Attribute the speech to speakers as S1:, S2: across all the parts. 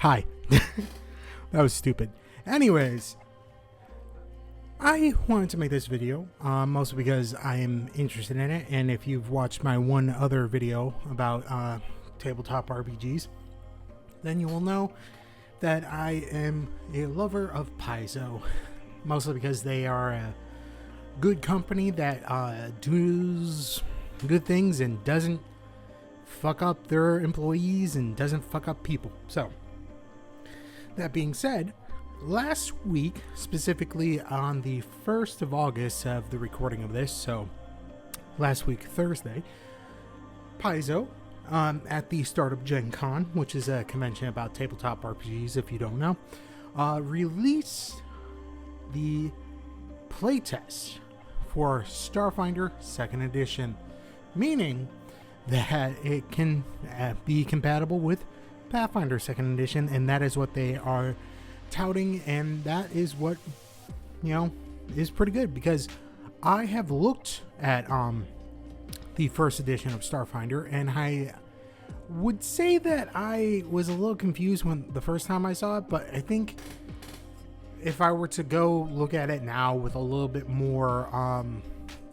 S1: Hi. That was stupid. Anyways, I wanted to make this video, mostly because I am interested in it, and if you've watched my one other video about tabletop RPGs, then you will know that I am a lover of Paizo, mostly because they are a good company that does good things and doesn't fuck up their employees and doesn't fuck up people. So, that being said, last week, specifically on the 1st of August of the recording of this, so last week, Thursday, Paizo, at the Startup Gen Con, which is a convention about tabletop RPGs, if you don't know, released the playtest for Starfinder 2nd Edition, meaning that it can be compatible with Pathfinder 2nd Edition, and that is what they are touting, and that is what, is pretty good, because I have looked at the 1st edition of Starfinder, and I would say that I was a little confused when the first time I saw it, but I think if I were to go look at it now with a little bit more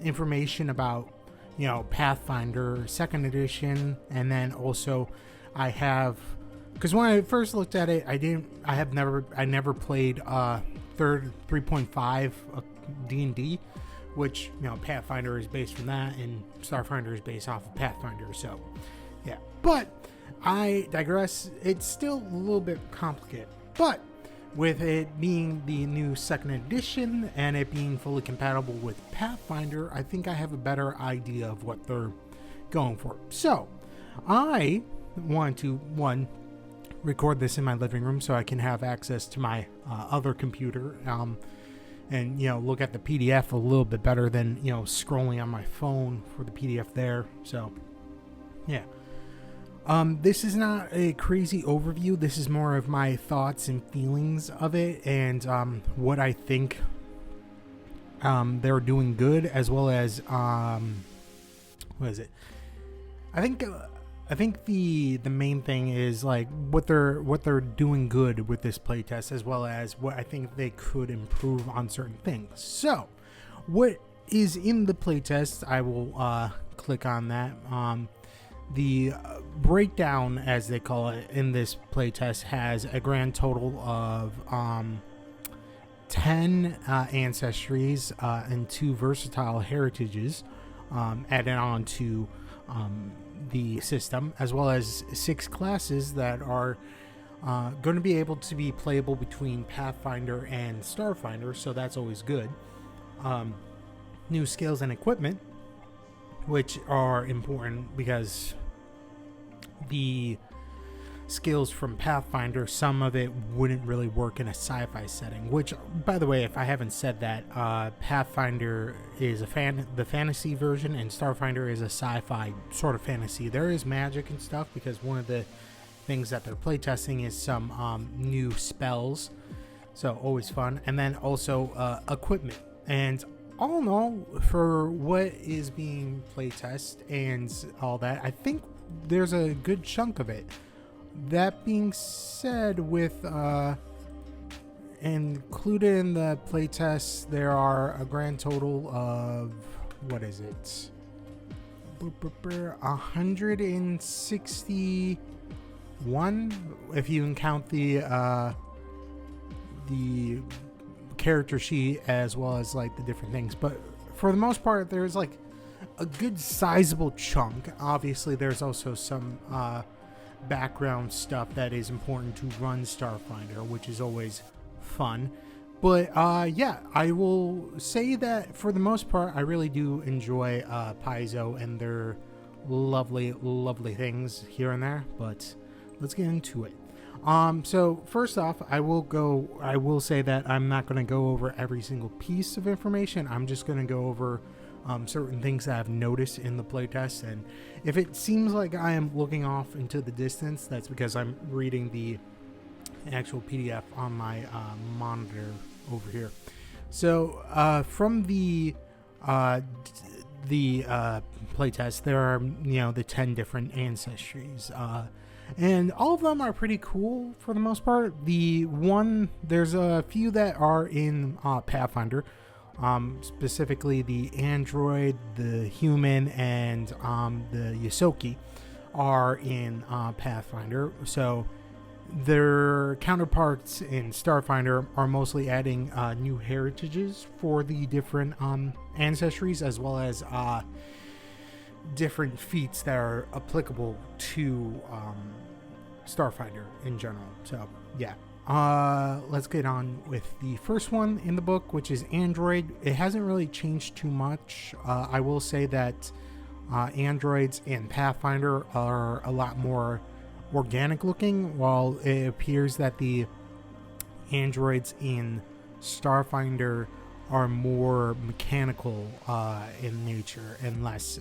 S1: information about Pathfinder 2nd edition, and then also I have, because when I first looked at it, I never played 3.5 D&D, which Pathfinder is based from that, and Starfinder is based off of Pathfinder. So yeah, but I digress. It's still a little bit complicated, but with it being the new 2nd edition and it being fully compatible with Pathfinder, I think I have a better idea of what they're going for. So I want to, record this in my living room so I can have access to my other computer and look at the PDF a little bit better than scrolling on my phone for the PDF there. So yeah. This is not a crazy overview. This is more of my thoughts and feelings of it, and what I think they're doing good, as well as what is it? I think the main thing is like what they're doing good with this playtest, as well as what I think they could improve on certain things. So, what is in the playtest? I will click on that. The breakdown, as they call it, in this playtest has a grand total of 10 ancestries and 2 versatile heritages added on to the system, as well as 6 classes that are going to be able to be playable between Pathfinder and Starfinder, so that's always good. New skills and equipment, which are important because the skills from Pathfinder, some of it wouldn't really work in a sci-fi setting, which, by the way, if I haven't said that, Pathfinder is the fantasy version, and Starfinder is a sci-fi sort of fantasy. There is magic and stuff, because one of the things that they're playtesting is some new spells, so always fun. And then also equipment, and all in all, for what is being playtested and all that, I think there's a good chunk of it. That being said, with included in the playtest, there are a grand total of, what is it? 161, if you can count the character sheet as well as like the different things. But for the most part, there's like a good sizable chunk. Obviously, there's also some background stuff that is important to run Starfinder, which is always fun. But yeah, I will say that for the most part, I really do enjoy Paizo and their lovely things here and there. But let's get into it. So first off, I will say that I'm not going to go over every single piece of information. I'm just going to go over certain things that I've noticed in the playtest, and if it seems like I am looking off into the distance, that's because I'm reading the actual PDF on my monitor over here. So from the playtest, there are the 10 different ancestries. And all of them are pretty cool for the most part. There's a few that are in Pathfinder, specifically the android, the human, and the Yosoki are in Pathfinder. So their counterparts in Starfinder are mostly adding new heritages for the different ancestries, as well as different feats that are applicable to Starfinder in general. So yeah, let's get on with the first one in the book, which is Android. It hasn't really changed too much. I will say that androids in Pathfinder are a lot more organic looking, while it appears that the androids in Starfinder are more mechanical in nature and less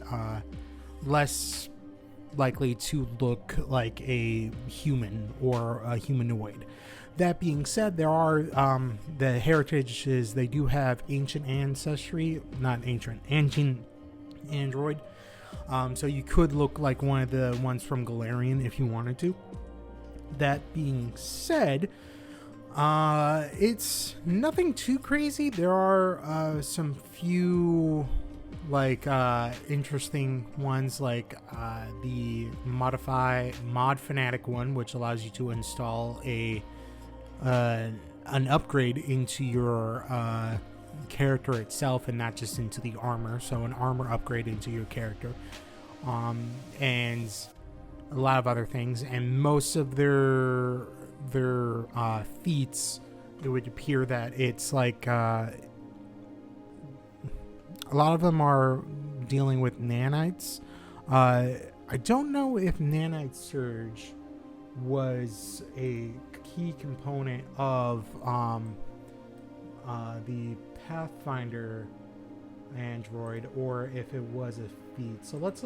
S1: likely to look like a human or a humanoid. That being said, there are the heritages. They do have ancient ancestry, not ancient android. So you could look like one of the ones from Galarian if you wanted to. That being said, it's nothing too crazy. There are some few interesting ones, like the mod fanatic one, which allows you to install an upgrade into your character itself and not just into the armor. So an armor upgrade into your character, and a lot of other things. And most of their feats, it would appear that it's like a lot of them are dealing with nanites. I don't know if nanite surge was a key component of the Pathfinder android, or if it was a feat. So let's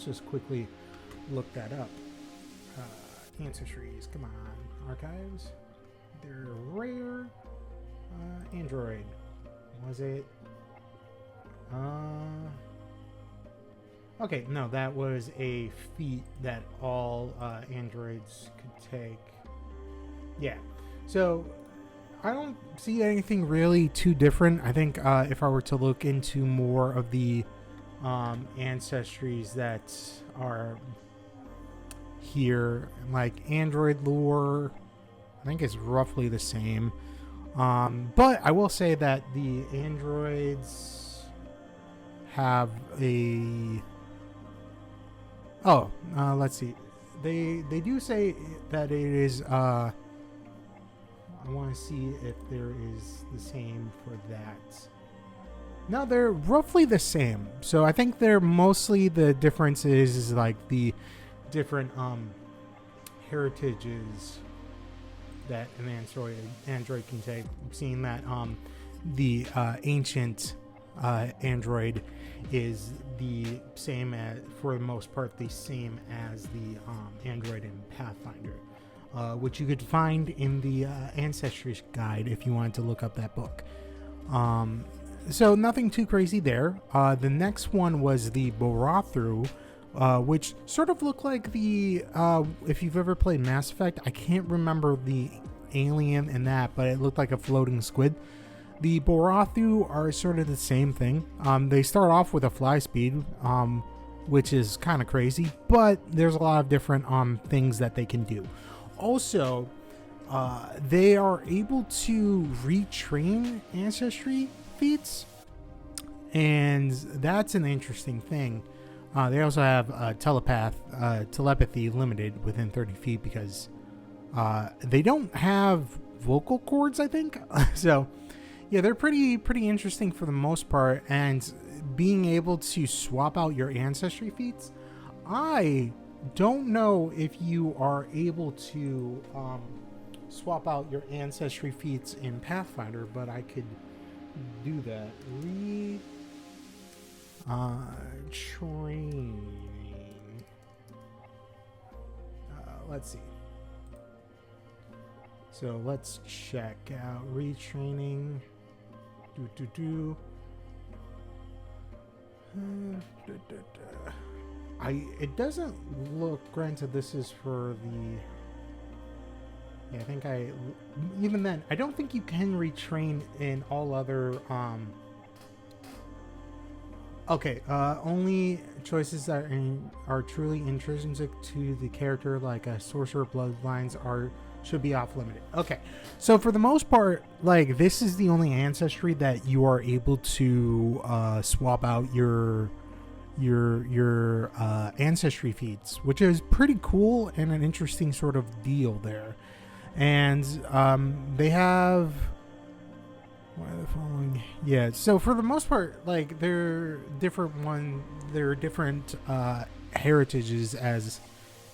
S1: just quickly look that up. Ancestries, come on, archives. They're rare. Android, was it? Okay, no, that was a feat that all androids could take. Yeah, so I don't see anything really too different. I think if I were to look into more of the ancestries that are here, like android lore, I think it's roughly the same. But I will say that the androids have a... let's see. They do say that it is... I want to see if there is the same for that. No, they're roughly the same. So I think they're mostly the difference is like the different heritages that an android can take. Seeing that the ancient android is the same as, for the most part, the same as the android in Pathfinder, which you could find in the Ancestry Guide if you wanted to look up that book. So nothing too crazy there. The next one was the Borathru, which sort of looked like the, if you've ever played Mass Effect, I can't remember the alien in that, but it looked like a floating squid. The Borathu are sort of the same thing. They start off with a fly speed, which is kind of crazy, but there's a lot of different things that they can do. Also, they are able to retrain ancestry feats, and that's an interesting thing. They also have telepathy limited within 30 feet because they don't have vocal cords, I think. So yeah, they're pretty interesting for the most part. And being able to swap out your ancestry feats, I don't know if you are able to swap out your ancestry feats in Pathfinder, but I could do that. Training. Let's see. So let's check out retraining. It doesn't look, granted this is for the, yeah, I think even then, I don't think you can retrain in all other, okay, only choices that are truly intrinsic to the character, like a sorcerer bloodlines, should be off limited. Okay, so for the most part, like, this is the only ancestry that you are able to swap out your ancestry feats, which is pretty cool and an interesting sort of deal there. And they have, why are the following? Yeah, so for the most part, like, they're different heritages, as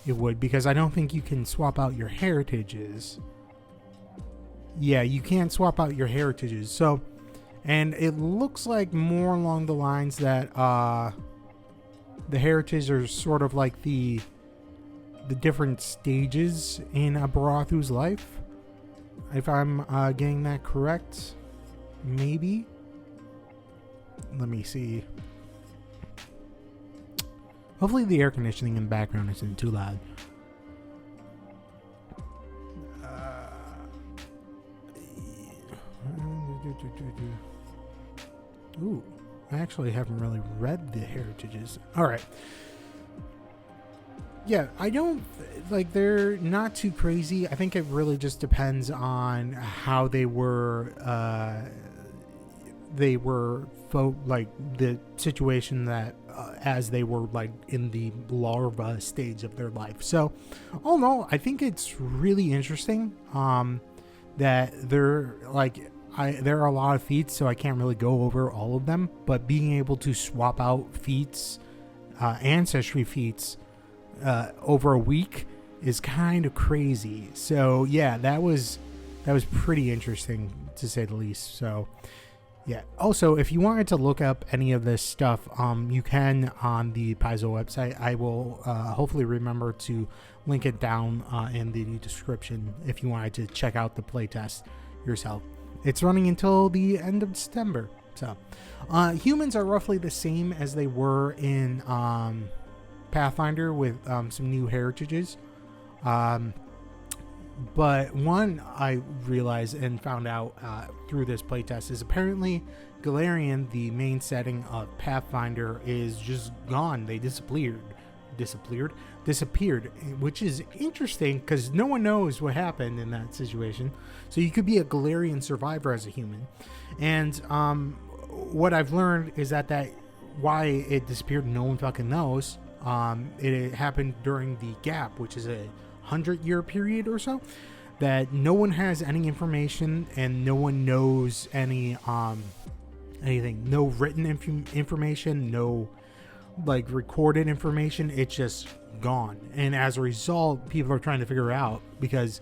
S1: it would, because I don't think you can swap out your heritages. Yeah, you can't swap out your heritages. So, and it looks like more along the lines that the heritage are sort of like the different stages in a Barathu's life, if I'm getting that correct. Maybe. Let me see. Hopefully the air conditioning in the background isn't too loud. Ooh, I actually haven't really read the heritages. All right. Yeah, I don't, like, they're not too crazy. I think it really just depends on how they were, like, the situation that, as they were, like, in the larva stage of their life. So, all in all, I think it's really interesting, that they're, like, there are a lot of feats, so I can't really go over all of them, but being able to swap out feats, ancestry feats, over a week is kind of crazy. So yeah, that was pretty interesting, to say the least. So yeah, also, if you wanted to look up any of this stuff, you can on the Paizo website. I will hopefully remember to link it down in the description if you wanted to check out the playtest yourself. It's running until the end of December. So humans are roughly the same as they were in Pathfinder, with some new heritages. But one I realized and found out through this playtest is apparently Galarian, the main setting of Pathfinder, is just gone. They disappeared, which is interesting because no one knows what happened in that situation. So you could be a Galarian survivor as a human. And what I've learned is that why it disappeared, no one fucking knows. It happened during the gap, which is a 100-year period or so, that no one has any information and no one knows any anything. No written information, no like recorded information. It's just gone. And as a result, people are trying to figure out, because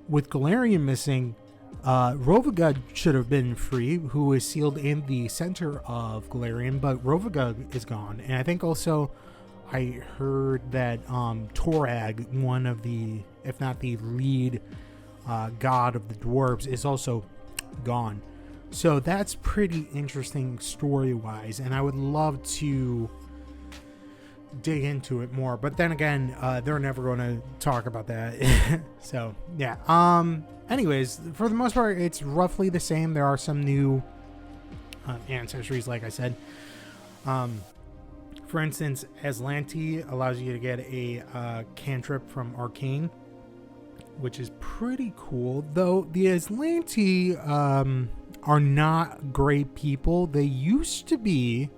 S1: with Galarian missing, Rovagug should have been free, who is sealed in the center of Galarian, but Rovagug is gone. And I think also I heard that Torag, one of the, if not the lead god of the dwarves, is also gone. So that's pretty interesting story-wise, and I would love to dig into it more. But then again, they're never going to talk about that. So, yeah. Anyways, for the most part, it's roughly the same. There are some new ancestries, like I said. For instance, Aslanti allows you to get a cantrip from Arcane, which is pretty cool. Though the Aslanti are not great people. They used to be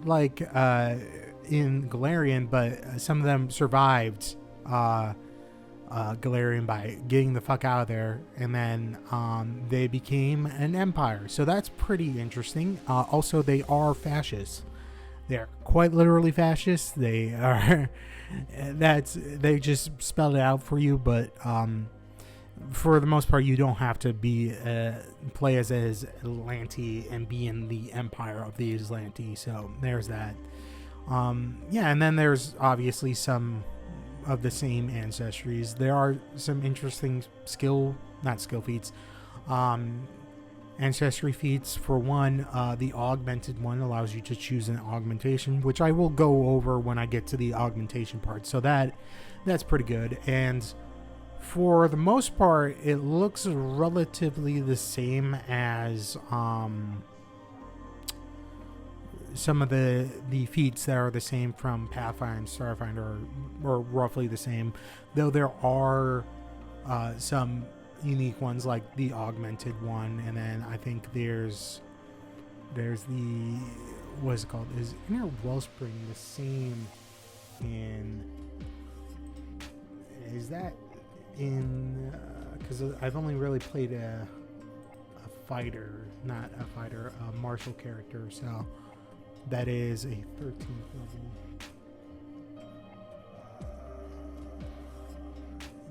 S1: like in Galarian, but some of them survived Galarian by getting the fuck out of there, and then they became an empire. So that's pretty interesting. Also, they are fascists. They're quite literally fascists. They are. They just spelled it out for you, but for the most part, you don't have to be play as Aslanti and be in the empire of the Aslanti. So there's that. Yeah, and then there's obviously some of the same ancestries. There are some interesting not skill feats, ancestry feats. For one, the augmented one allows you to choose an augmentation, which I will go over when I get to the augmentation part. So that's pretty good. And for the most part, it looks relatively the same as some of the feats that are the same from Pathfinder and Starfinder, or roughly the same, though there are some unique ones like the augmented one, and then I think there's the, what is it called? Is Inner Wellspring the same in? Is that in? Because I've only really played a martial character, so. That is a 13th level.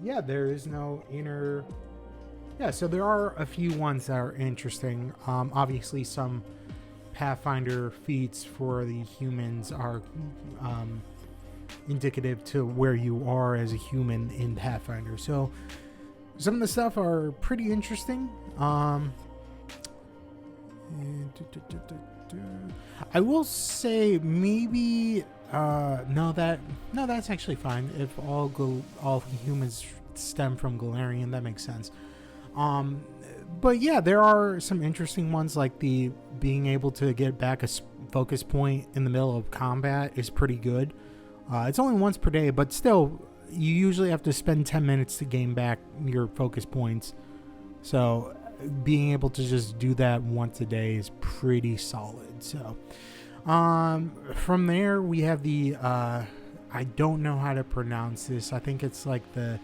S1: Yeah, there is no inner. Yeah, so there are a few ones that are interesting. Obviously, some Pathfinder feats for the humans are indicative to where you are as a human in Pathfinder. So some of the stuff are pretty interesting. I will say maybe that's actually fine if all humans stem from Galarian. That makes sense. But yeah, there are some interesting ones, like the being able to get back a focus point in the middle of combat is pretty good. It's only once per day, but still, you usually have to spend 10 minutes to gain back your focus points. So being able to just do that once a day is pretty solid. So from there we have the I don't know how to pronounce this. I think it's like the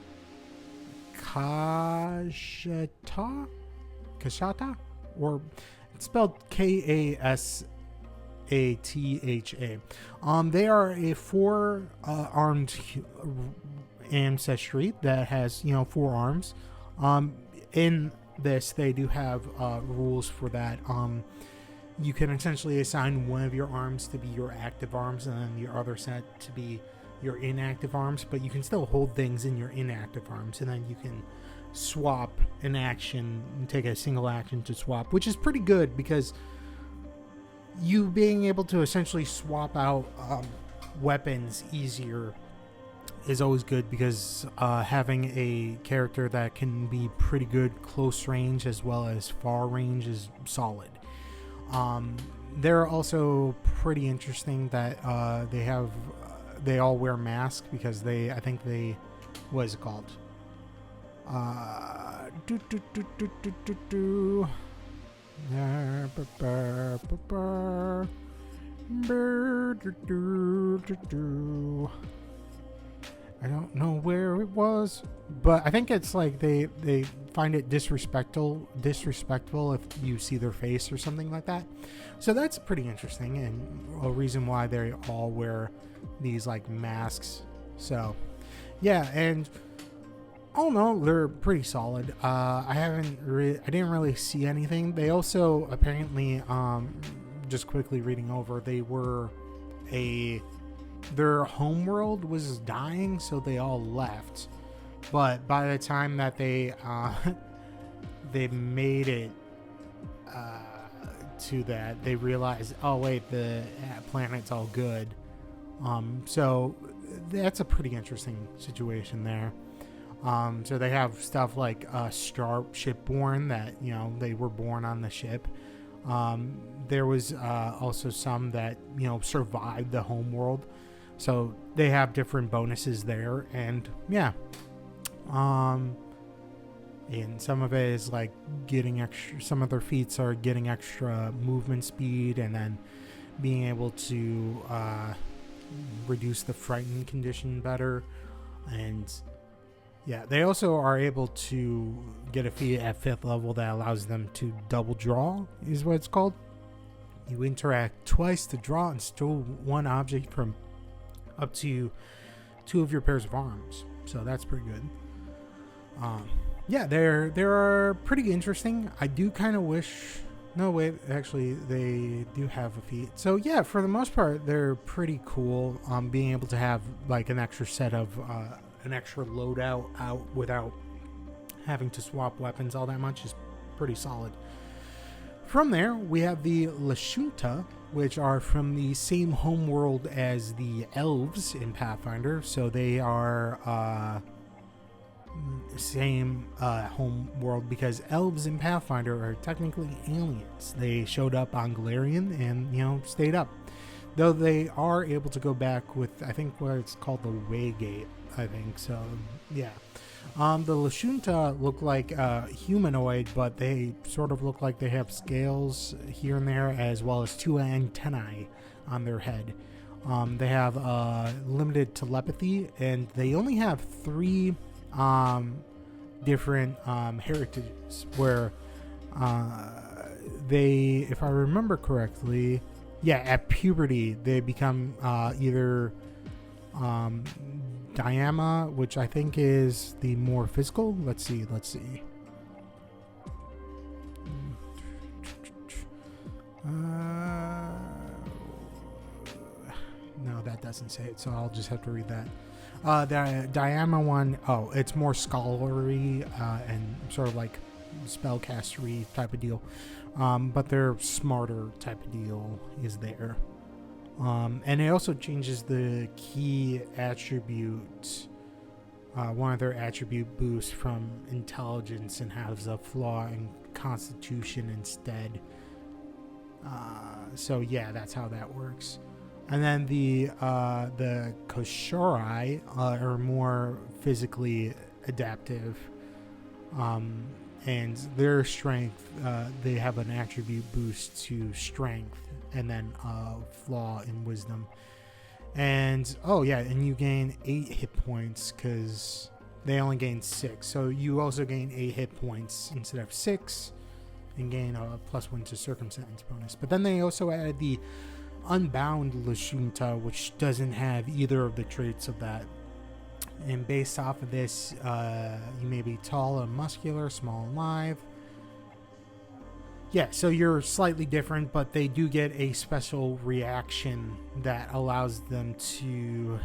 S1: Kashata, or it's spelled Kasatha. They are a 4 armed ancestry that has 4 arms. In this, they do have rules for that. You can essentially assign one of your arms to be your active arms and then your other set to be your inactive arms, but you can still hold things in your inactive arms, and then you can swap an action and take a single action to swap, which is pretty good because you being able to essentially swap out weapons easier is always good, because having a character that can be pretty good close range as well as far range is solid. They're also pretty interesting that they all wear masks because I think what is it called? I don't know where it was, but I think it's like they find it disrespectful if you see their face or something like that. So that's pretty interesting, and a reason why they all wear these like masks. So yeah, and all in all, they're pretty solid. I didn't really see anything. They also apparently, just quickly reading over, their homeworld was dying, so they all left. But by the time that they made it to that, they realized, oh wait, the planet's all good. So that's a pretty interesting situation there. So they have stuff like shipborn that they were born on the ship. There was also some that survived the homeworld. So they have different bonuses there, and yeah. And some of it is like getting extra, some of their feats are getting extra movement speed, and then being able to reduce the frightened condition better. And yeah, they also are able to get a feat at 5th level that allows them to double draw, is what it's called. You interact twice to draw and steal one object from up to 2 of your pairs of arms. So that's pretty good. Yeah, they're pretty interesting. I do kind of wish... No, wait, actually, they do have a feat. So yeah, for the most part, they're pretty cool. Being able to have like an extra set of... an extra loadout out without having to swap weapons all that much is pretty solid. From there, we have the Lashunta, which are from the same homeworld as the elves in Pathfinder. So they are same home world, because elves in Pathfinder are technically aliens. They showed up on Galarian and stayed up, though they are able to go back with, I think, what it's called the Waygate, I think. So yeah, the Lashunta look like humanoid, but they sort of look like they have scales here and there, as well as 2 antennae on their head. They have limited telepathy, and they only have 3 different heritages, where they, if I remember correctly, at puberty they become either Diama, which I think is the more physical. Let's see. No, that doesn't say it, so I'll just have to read that. The Diama one, it's more scholarly and sort of like spellcastery type of deal, but their smarter type of deal is there. And it also changes the key attribute, one of their attribute boosts, from intelligence, and has a flaw in constitution instead. So yeah, that's how that works. And then the Koshorai are more physically adaptive, and their strength, they have an attribute boost to strength, and then flaw in wisdom. And and you gain 8 hit points, because they only gain 6. So you also gain 8 hit points instead of 6, and gain a +1 to circumstance bonus. But then they also added the Unbound Lashunta, which doesn't have either of the traits of that. And based off of this, you may be tall and muscular, small and live. Yeah, so you're slightly different, but they do get a special reaction that allows them to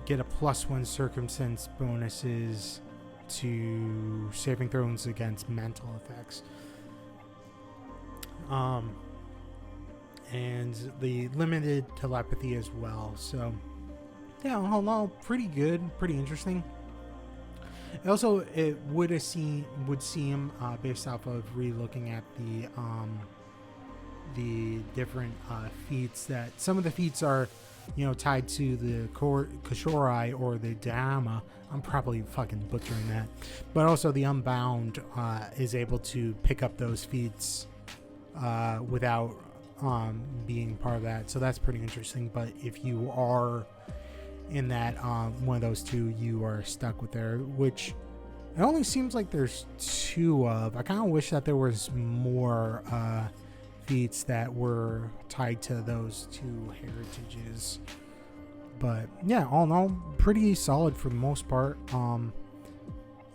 S1: get a +1 circumstance bonuses to saving throws against mental effects. And the limited telepathy as well. So yeah, all in all, pretty good, pretty interesting. Also, it would seem based off of re-looking at the different feats, that some of the feats are tied to the Koshorai or the Dama. I'm probably fucking butchering that, but also the Unbound is able to pick up those feats without being part of that. So that's pretty interesting. But if you are in that one of those two, you are stuck with there, which it only seems like there's 2 of. I kind of wish that there was more feats that were tied to those 2 heritages. But yeah, all in all, pretty solid for the most part.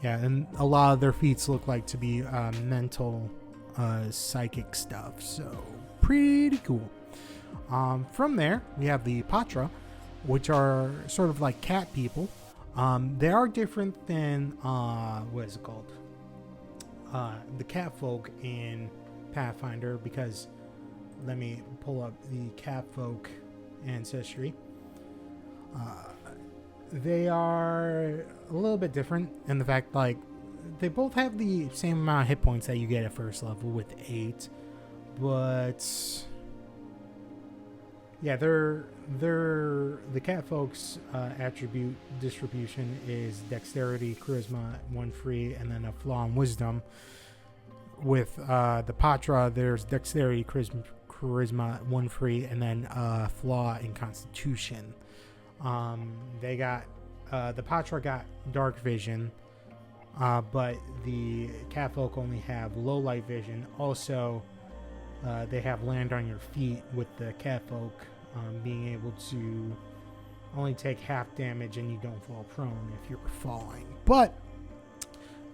S1: And a lot of their feats look like to be mental psychic stuff, so pretty cool. From there, we have the Patra, which are sort of like cat people. They are different than what is it called? The cat folk in Pathfinder, because let me pull up the cat folk ancestry. They are a little bit different in the fact, like, they both have the same amount of hit points that you get at first level with 8, but yeah, the cat folks attribute distribution is dexterity, charisma, 1 free, and then a flaw in wisdom. With the Patra, there's dexterity, charisma, 1 free, and then flaw in constitution. They got the Patra got dark vision, but the catfolk only have low light vision. Also, they have land on your feet, with the catfolk being able to only take half damage and you don't fall prone if you're falling. But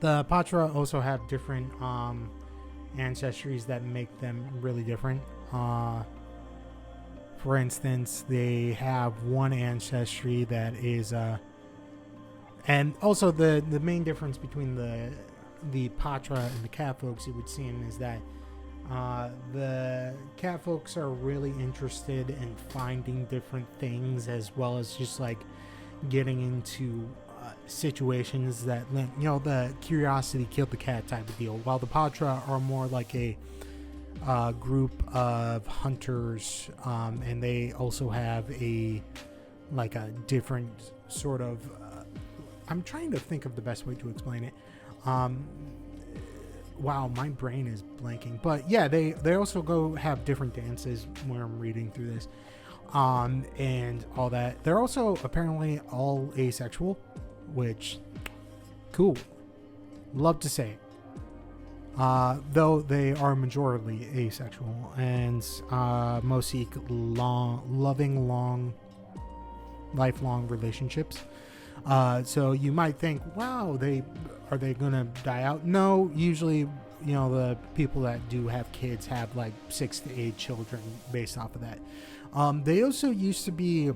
S1: the Patra also have different ancestries that make them really different. For instance, they have one ancestry that is and also the main difference between the Patra and the cat folks, it would seem, is that The cat folks are really interested in finding different things, as well as just like getting into situations that, the curiosity killed the cat type of deal, while the Patra are more like a group of hunters, and they also have a different sort of I'm trying to think of the best way to explain it. Wow, my brain is blanking, but yeah, they also go have different dances when I'm reading through this, and all that. They're also apparently all asexual, which cool, love to say. Though they are majority asexual, and most seek loving, lifelong relationships. So you might think, wow, are they gonna die out? No, usually, the people that do have kids have like 6 to 8 children based off of that. They also used to be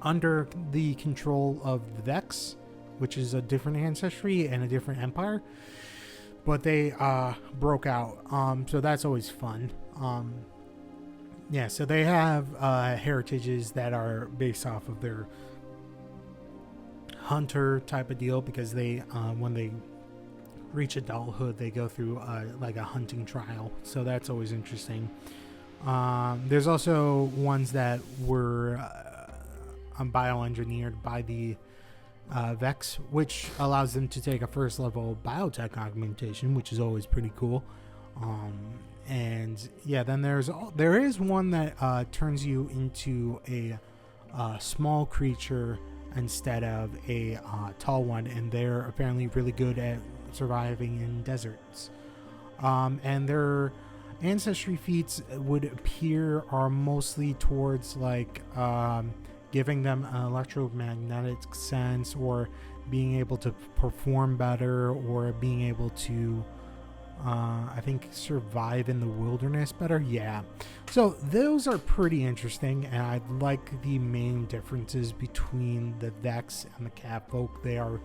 S1: under the control of the Vex, which is a different ancestry and a different empire, but they broke out. So that's always fun. Yeah, so they have heritages that are based off of their hunter type of deal, because they when they reach adulthood, they go through like a hunting trial. So that's always interesting. There's also ones that were bioengineered by the Vex, which allows them to take a first level biotech augmentation, which is always pretty cool. And yeah, then there is one that turns you into a small creature instead of a tall one, and they're apparently really good at surviving in deserts. And their ancestry feats would appear are mostly towards like giving them an electromagnetic sense, or being able to perform better, or being able to I think survive in the wilderness better. Yeah, so those are pretty interesting, and I like the main differences between the Vex and the cat folk. They are,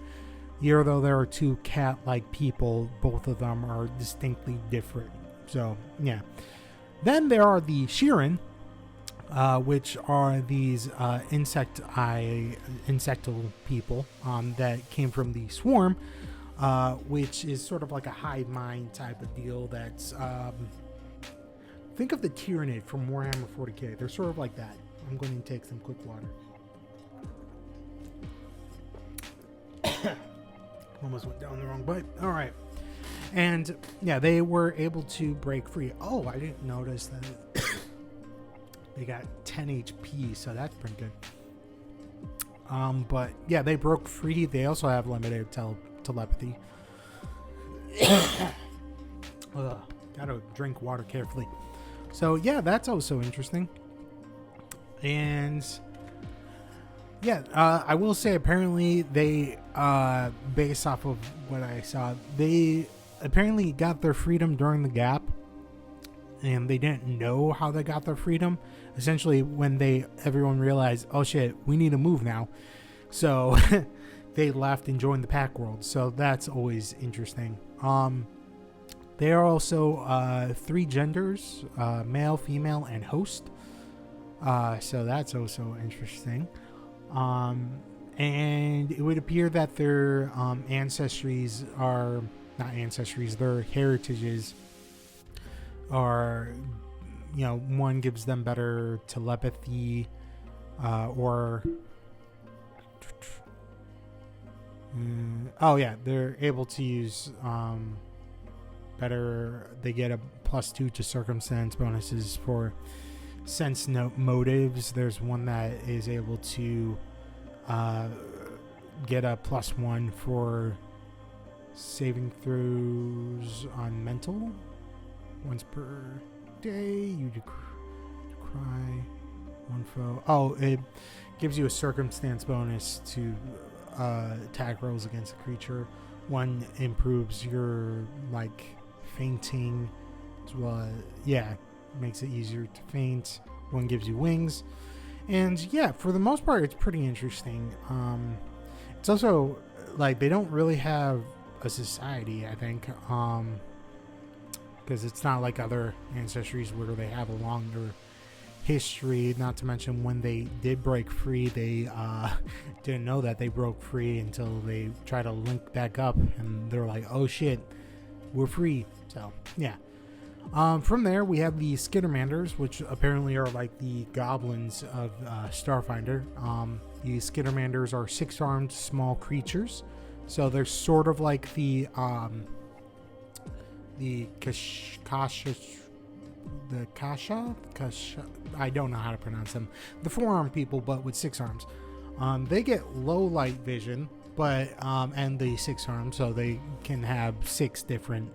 S1: even though there are two cat-like people, both of them are distinctly different. So yeah, then there are the Shirin, which are these insectal people that came from the swarm, which is sort of like a hive mind type of deal. That's think of the Tyranid from Warhammer 40k. They're sort of like that. I'm going to take some quick water. Almost went down the wrong pipe. All right. And yeah, they were able to break free. Oh, I didn't notice that they got 10 HP, so that's pretty good. But yeah, they broke free. They also have limited telepathy. Gotta drink water carefully. So yeah, that's also interesting. And yeah, I will say, apparently they, based off of what I saw, they apparently got their freedom during the gap, and they didn't know how they got their freedom. Essentially, when everyone realized, oh shit, we need to move now, so they left and joined the pack world. So that's always interesting. There are also 3 genders, male, female, and host. So that's also interesting. And it would appear that their their heritages are, one gives them better telepathy, they're able to use better. They get a +2 to circumstance bonuses for sense motives. There's one that is able to get a +1 for saving throws on mental. Once per day, you decry one foe. Oh, it gives you a circumstance bonus to attack rolls against a creature. One improves your fainting as well. Yeah, makes it easier to faint. One gives you wings. And yeah, for the most part, it's pretty interesting. It's also they don't really have a society, I think. because it's not like other ancestries where they have a longer history. Not to mention when they did break free, they didn't know that they broke free until they try to link back up, and they're like, oh shit, we're free. So yeah. From there we have the Skittermanders, which apparently are like the goblins of Starfinder. The Skittermanders are 6-armed small creatures, so they're sort of like the Kasha, I don't know how to pronounce them. The 4-armed people, but with 6 arms. They get low light vision, but and the 6 arms, so they can have 6 different,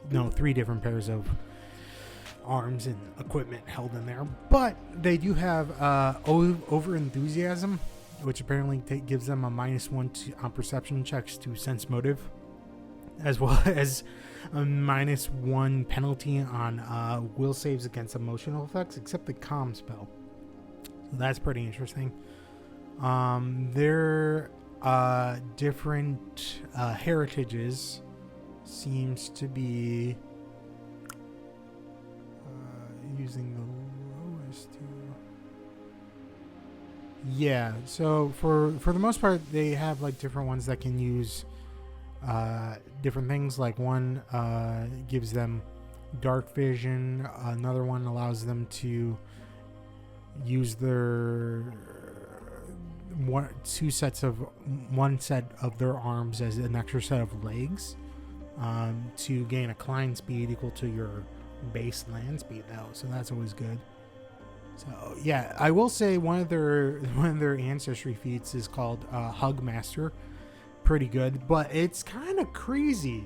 S1: 3 different pairs of arms and equipment held in there. But they do have over enthusiasm, which apparently gives them a -1 on perception checks to sense motive, as well as a -1 penalty on will saves against emotional effects, except the calm spell. So that's pretty interesting. Their different heritages seems to be using the lowest two. Yeah, so for the most part, they have like different ones that can use different things. Like one gives them dark vision, another one allows them to use their one set of their arms as an extra set of legs, to gain a climb speed equal to your base land speed though, so that's always good. So yeah, I will say one of their ancestry feats is called Hug Master. Pretty good, but it's kind of crazy.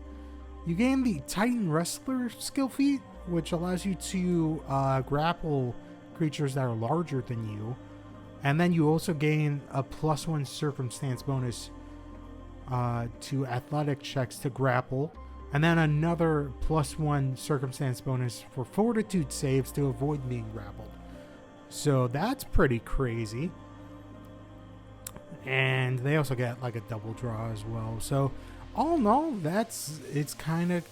S1: You gain the Titan Wrestler skill feat, which allows you to grapple creatures that are larger than you, and then you also gain a +1 circumstance bonus to athletic checks to grapple, and then another +1 circumstance bonus for fortitude saves to avoid being grappled. So that's pretty crazy. And they also get like a double draw as well. So all in all, it's kind of,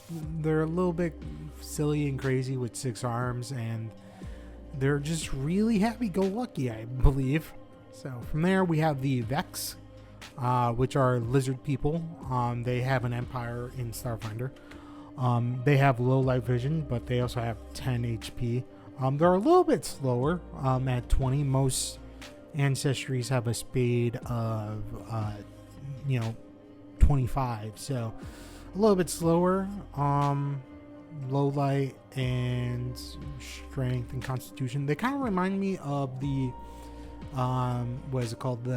S1: they're a little bit silly and crazy with 6 arms, and they're just really happy-go-lucky, I believe. So from there we have the Vex, which are lizard people. They have an empire in Starfinder. They have low light vision, but they also have 10 HP. They're a little bit slower at 20. Most ancestries have a speed of 25, so a little bit slower. Low light and strength and constitution. They kind of remind me of the what is it called?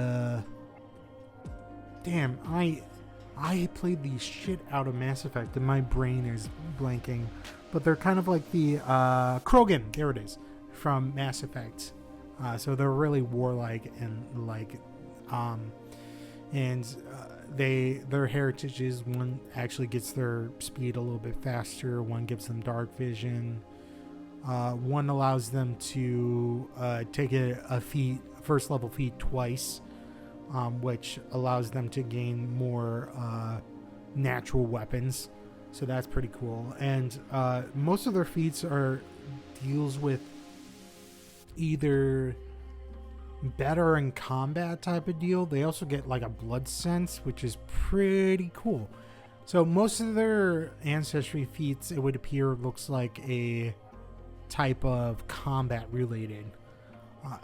S1: I played the shit out of Mass Effect and my brain is blanking, but they're kind of like the Krogan, there it is, from Mass Effect. So they're really warlike and their heritage is, one actually gets their speed a little bit faster, one gives them dark vision, one allows them to take a first level feat twice, which allows them to gain more natural weapons. So that's pretty cool. And most of their feats deals with either better in combat type of deal. They also get like a blood sense, which is pretty cool. So most of their ancestry feats, it would appear, looks like a type of combat related.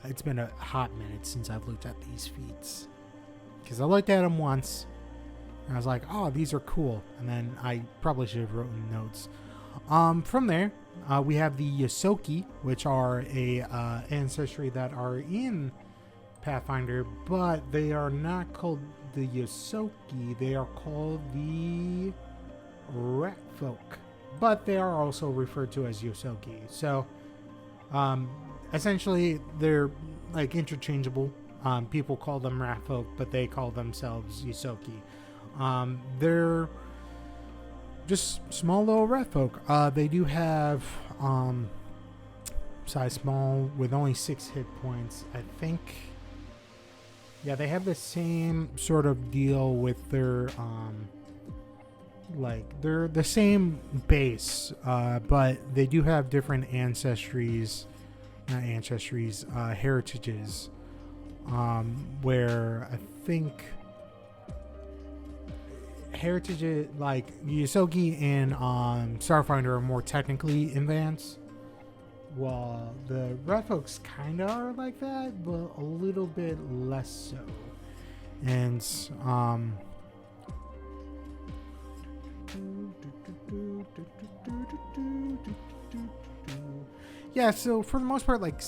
S1: It's been a hot minute since I've looked at these feats, because I looked at them once and I was like, oh, these are cool, and then I probably should have written notes. From there we have the Yosoki, which are a ancestry that are in Pathfinder, but they are not called the Yosoki. They are called the Rat Folk, but they are also referred to as Yosoki. So essentially they're like interchangeable. People call them Rat Folk, but they call themselves Yosoki. They're just small little rat folk. They do have size small with only 6 hit points, I think. Yeah, they have the same sort of deal with their Like, they're the same base, but they do have different heritages. Where I think heritage, like Yosogi and Starfinder, are more technically advanced, while the red folks kind of are like that, but a little bit less so. And yeah, so for the most part, like,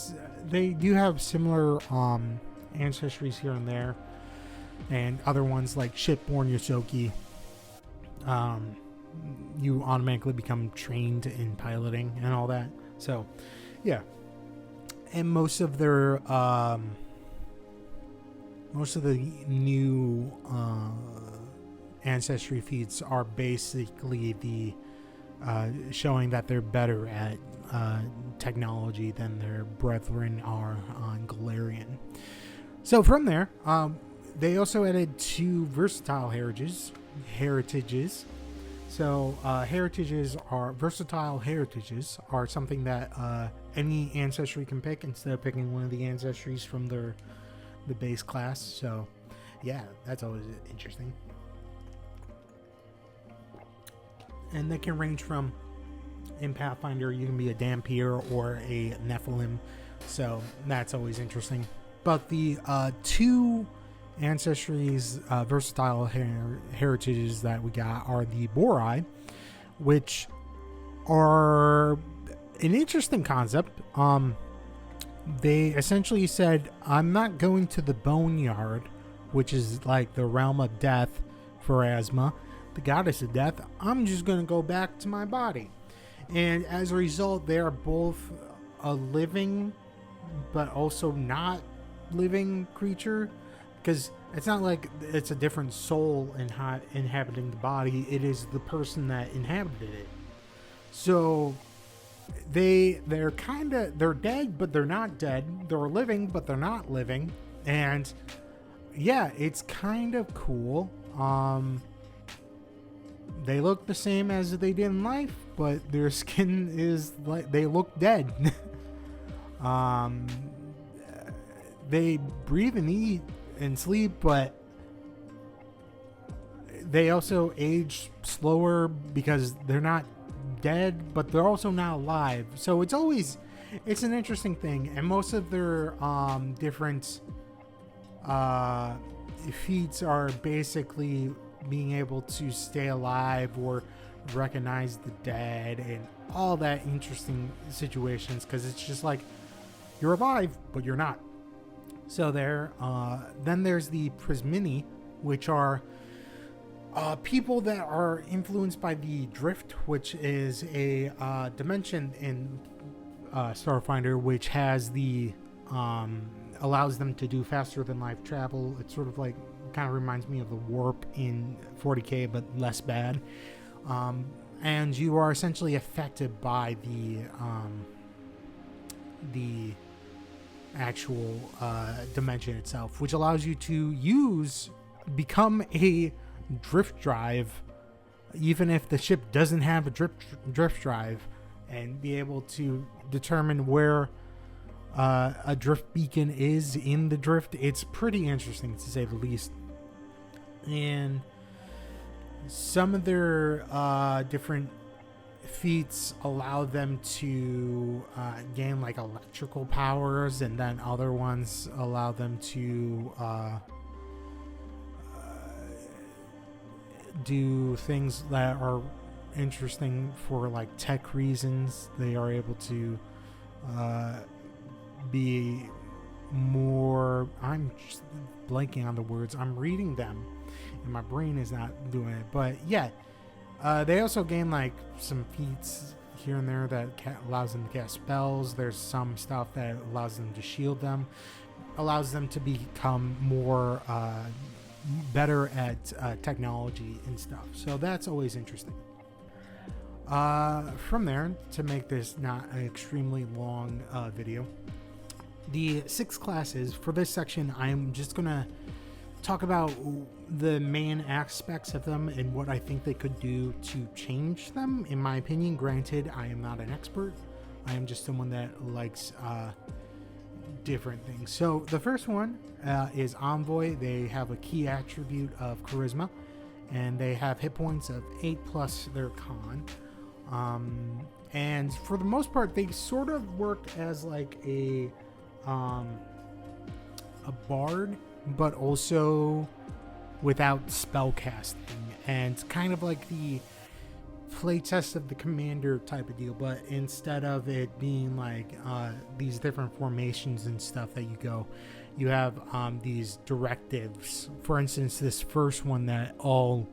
S1: they do have similar ancestries here and there, and other ones like shipborn Yosoki, you automatically become trained in piloting and all that. So yeah, and most of their most of the new ancestry feats are basically the showing that they're better at technology than their brethren are on Galarian. So from there, they also added 2 versatile heritages. So versatile heritages are something that any ancestry can pick instead of picking one of the ancestries from the base class. So yeah, that's always interesting. And they can range from, in Pathfinder, you can be a Dampier or a Nephilim, so that's always interesting. But the 2 ancestries, versatile heritages that we got are the Borai, which are an interesting concept. They essentially said, I'm not going to the Boneyard, which is like the realm of death for Asma, the goddess of death. I'm just going to go back to my body. And as a result, they are both a living but also not living creature, because it's not like it's a different soul inhabiting the body. It is the person that inhabited it. So they're dead, but they're not dead. They're living, but they're not living. And yeah, it's kind of cool. They look the same as they did in life, but their skin is like, they look dead. They breathe and eat and sleep, but they also age slower because they're not dead, but they're also not alive. So it's an interesting thing. And most of their different feats are basically being able to stay alive or recognize the dead and all that interesting situations, because it's just like, you're alive but you're not. So then there's the Prismini, which are people that are influenced by the Drift, which is a dimension in Starfinder, which has the allows them to do faster than light travel. It's sort of like, kind of reminds me of the warp in 40K, but less bad. And you are essentially affected by the actual dimension itself, which allows you to become a drift drive, even if the ship doesn't have a drift drive, and be able to determine where a drift beacon is in the drift. It's pretty interesting, to say the least. And some of their different feats allow them to gain like electrical powers, and then other ones allow them to do things that are interesting for like tech reasons. They are able to be more, I'm just blanking on the words, I'm reading them and my brain is not doing it, but yeah, they also gain like some feats here and there that allows them to cast spells. There's some stuff that allows them to shield them, allows them to become more better at technology and stuff. So that's always interesting. From there, to make this not an extremely long video, the 6 classes for this section, I'm just gonna talk about the main aspects of them and what I think they could do to change them, in my opinion. Granted, I am not an expert. I am just someone that likes different things. So the first one is Envoy. They have a key attribute of Charisma, and they have hit points of 8 plus their con. And for the most part, they sort of work as like a bard, but also without spell casting, and kind of like the playtest of the commander type of deal, but instead of it being like these different formations and stuff that you go, you have these directives. For instance, this first one that all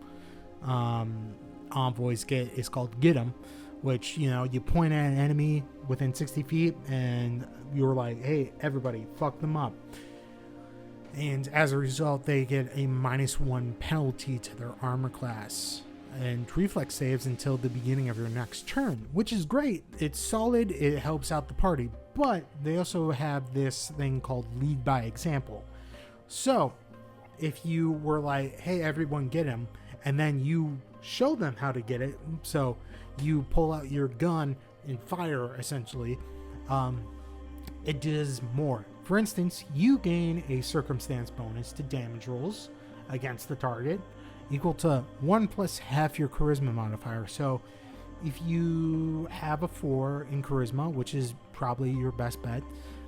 S1: envoys get is called Get 'em, which, you know, you point at an enemy within 60 feet and you're like, hey, everybody, fuck them up. And as a result, they get a -1 penalty to their armor class and reflex saves until the beginning of your next turn, which is great. It's solid. It helps out the party. But they also have this thing called lead by example. So if you were like, hey, everyone get him, and then you show them how to get it, so you pull out your gun and fire, essentially, it does more. For instance, you gain a circumstance bonus to damage rolls against the target, equal to 1 plus half your charisma modifier. So if you have a 4 in charisma, which is probably your best bet,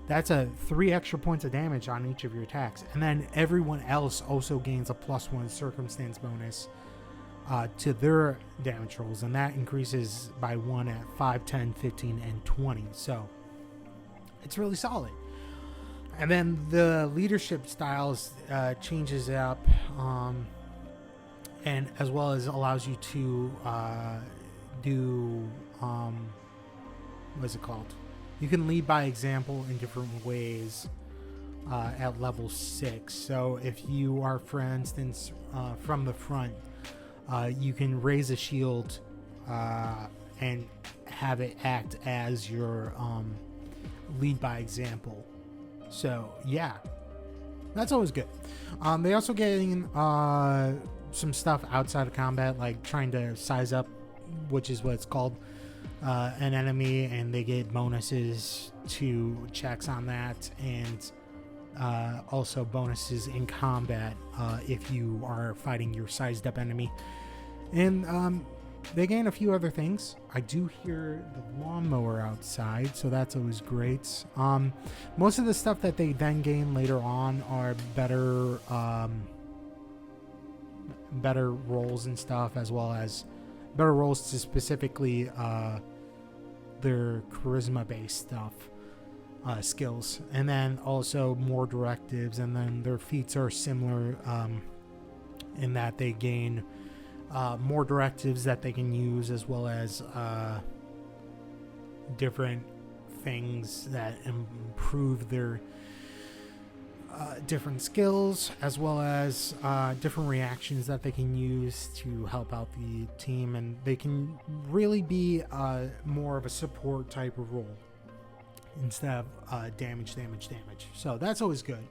S1: that's a 3 extra points of damage on each of your attacks. And then everyone else also gains a +1 circumstance bonus to their damage rolls, and that increases by 1 at 5, 10, 15, and 20. So it's really solid. And then the leadership styles changes up, and as well as allows you to do what's it called? You can lead by example in different ways at level 6. So if you are, for instance, from the front, you can raise a shield and have it act as your lead by example. So yeah, that's always good. They also getting some stuff outside of combat, like trying to size up, which is what it's called, an enemy, and they get bonuses to checks on that, and also bonuses in combat if you are fighting your sized up enemy. And they gain a few other things. I do hear the lawnmower outside, so that's always great. Most of the stuff that they then gain later on are better better rolls and stuff, as well as better rolls to specifically their charisma based stuff, skills, and then also more directives. And then their feats are similar in that they gain more directives that they can use, as well as different things that improve their different skills, as well as different reactions that they can use to help out the team. And they can really be more of a support type of role instead of damage. So that's always good.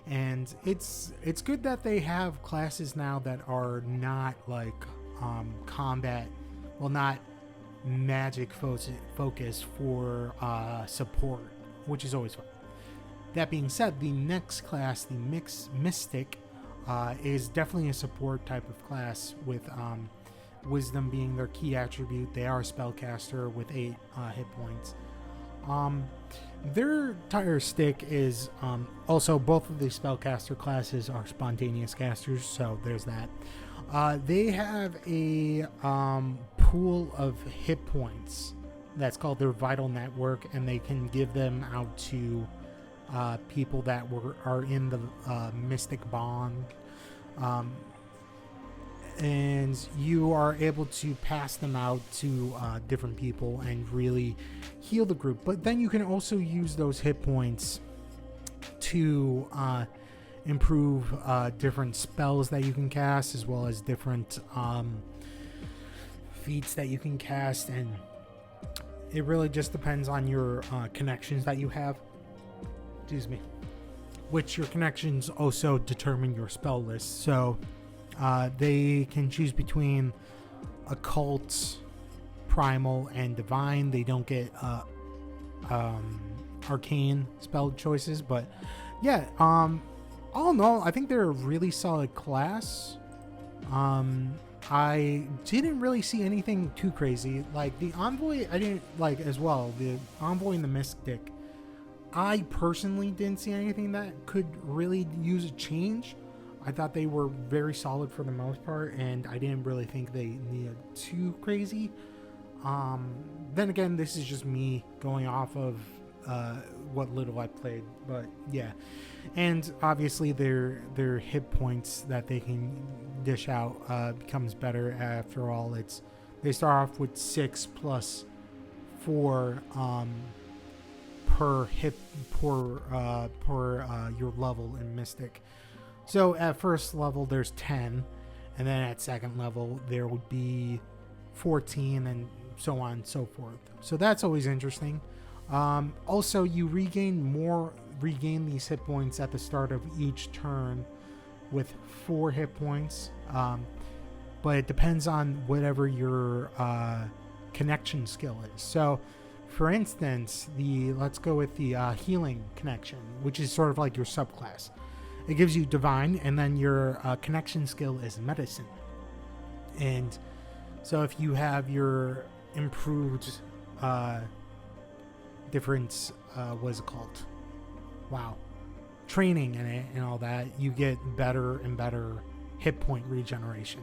S1: And it's good that they have classes now that are not like combat, well, not magic focus for support, which is always fun. That being said, the next class, the Mystic, is definitely a support type of class, with Wisdom being their key attribute. They are a spellcaster with 8 hit points. Their entire stick is also, both of the spellcaster classes are spontaneous casters, so there's that. They have a pool of hit points that's called their Vital Network, and they can give them out to people that are in the Mystic Bond. And you are able to pass them out to different people and really heal the group. But then you can also use those hit points to improve different spells that you can cast, as well as different feats that you can cast. And it really just depends on your connections that you have. Excuse me. which your connections also determine your spell list. So they can choose between occult, primal, and divine. They don't get arcane spell choices, but yeah, all in all, I think they're a really solid class. I didn't really see anything too crazy. Like the Envoy, I didn't like as well. The Envoy and the Mystic, I personally didn't see anything that could really use a change. I thought they were very solid for the most part, and I didn't really think they needed too crazy. Then again, this is just me going off of what little I played, but yeah. And obviously their hit points that they can dish out becomes better. After all, they start off with 6 plus 4 per hit per your level in Mystic. So at first level there's 10, and then at second level there would be 14, and so on and so forth. So that's always interesting. Also, you regain these hit points at the start of each turn with 4 hit points, but it depends on whatever your connection skill is. So for instance, let's go with the healing connection, which is sort of like your subclass. It gives you divine, and then your connection skill is medicine. And so if you have your improved different what is it called? Wow. Training in it and all that, you get better and better hit point regeneration.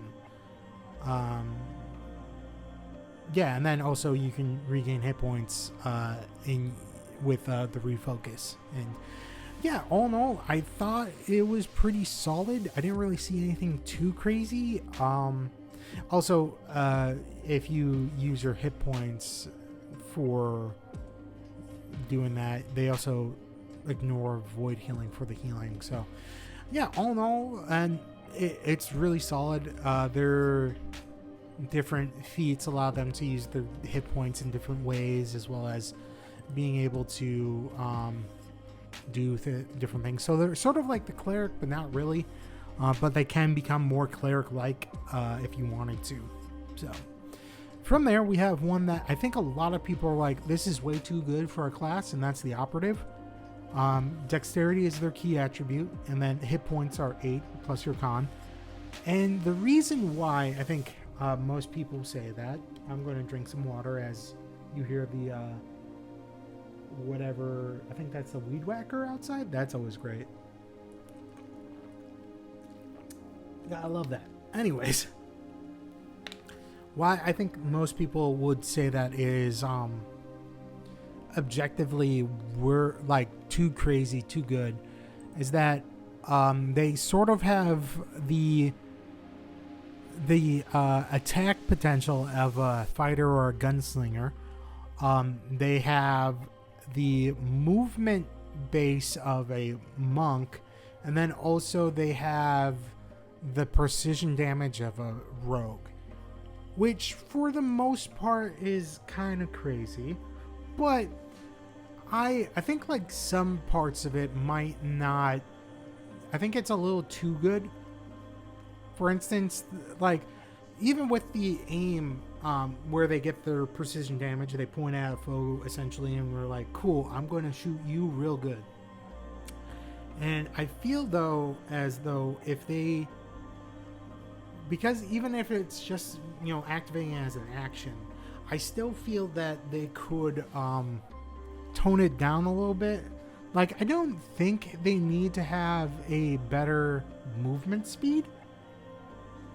S1: Yeah, and then also you can regain hit points with the refocus. And yeah, all in all, I thought it was pretty solid. I didn't really see anything too crazy. Also, if you use your hit points for doing that, they also ignore void healing for the healing. So yeah, all in all, and it's really solid. Their different feats allow them to use their hit points in different ways, as well as being able to do different things. So they're sort of like the cleric, but not really. But they can become more cleric-like if you wanted to. So from there, we have one that I think a lot of people are like, this is way too good for a class, and that's the operative. Dexterity is their key attribute, and then hit points are 8 plus your con. And the reason why I think most people say that, I'm going to drink some water as you hear the whatever, I think that's the weed whacker outside. That's always great. Yeah, I love that. Anyways, why I think most people would say that is objectively we're like too crazy, too good, is that they sort of have the attack potential of a fighter or a gunslinger. They have the movement base of a monk, and then also they have the precision damage of a rogue, which for the most part is kind of crazy. But I think like some parts of it might not. I think it's a little too good. For instance, like even with the aim, where they get their precision damage, they point at a foe essentially, and we're like, cool, I'm going to shoot you real good. And I feel though as though if they, because even if it's just, you know, activating it as an action, I still feel that they could tone it down a little bit. Like, I don't think they need to have a better movement speed.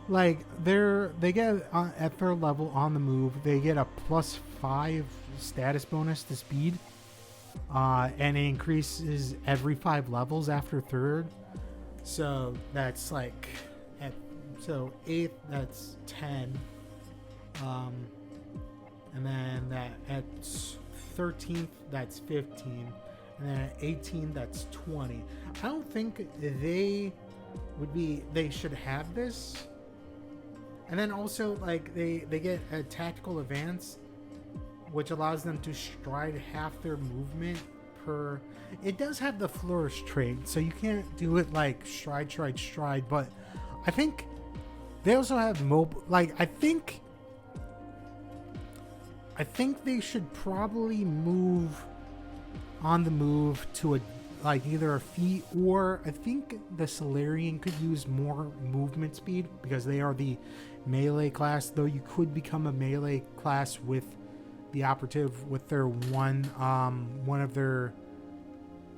S1: Like, they get at third level on the move, they get a +5 status bonus to speed, and it increases every 5 levels after third. So that's like so 8th, that's 10, and then that at 13th, that's 15, and then at 18, that's 20. I don't think they should have this. And then also, like, they get a tactical advance, which allows them to stride half their movement per. It does have the flourish trait, so you can't do it like stride, but I think they also have mobile. Like, I think they should probably move on the move to a like either a feat, or I think the Solarian could use more movement speed because they are the melee class, though you could become a melee class with the operative with their one of their,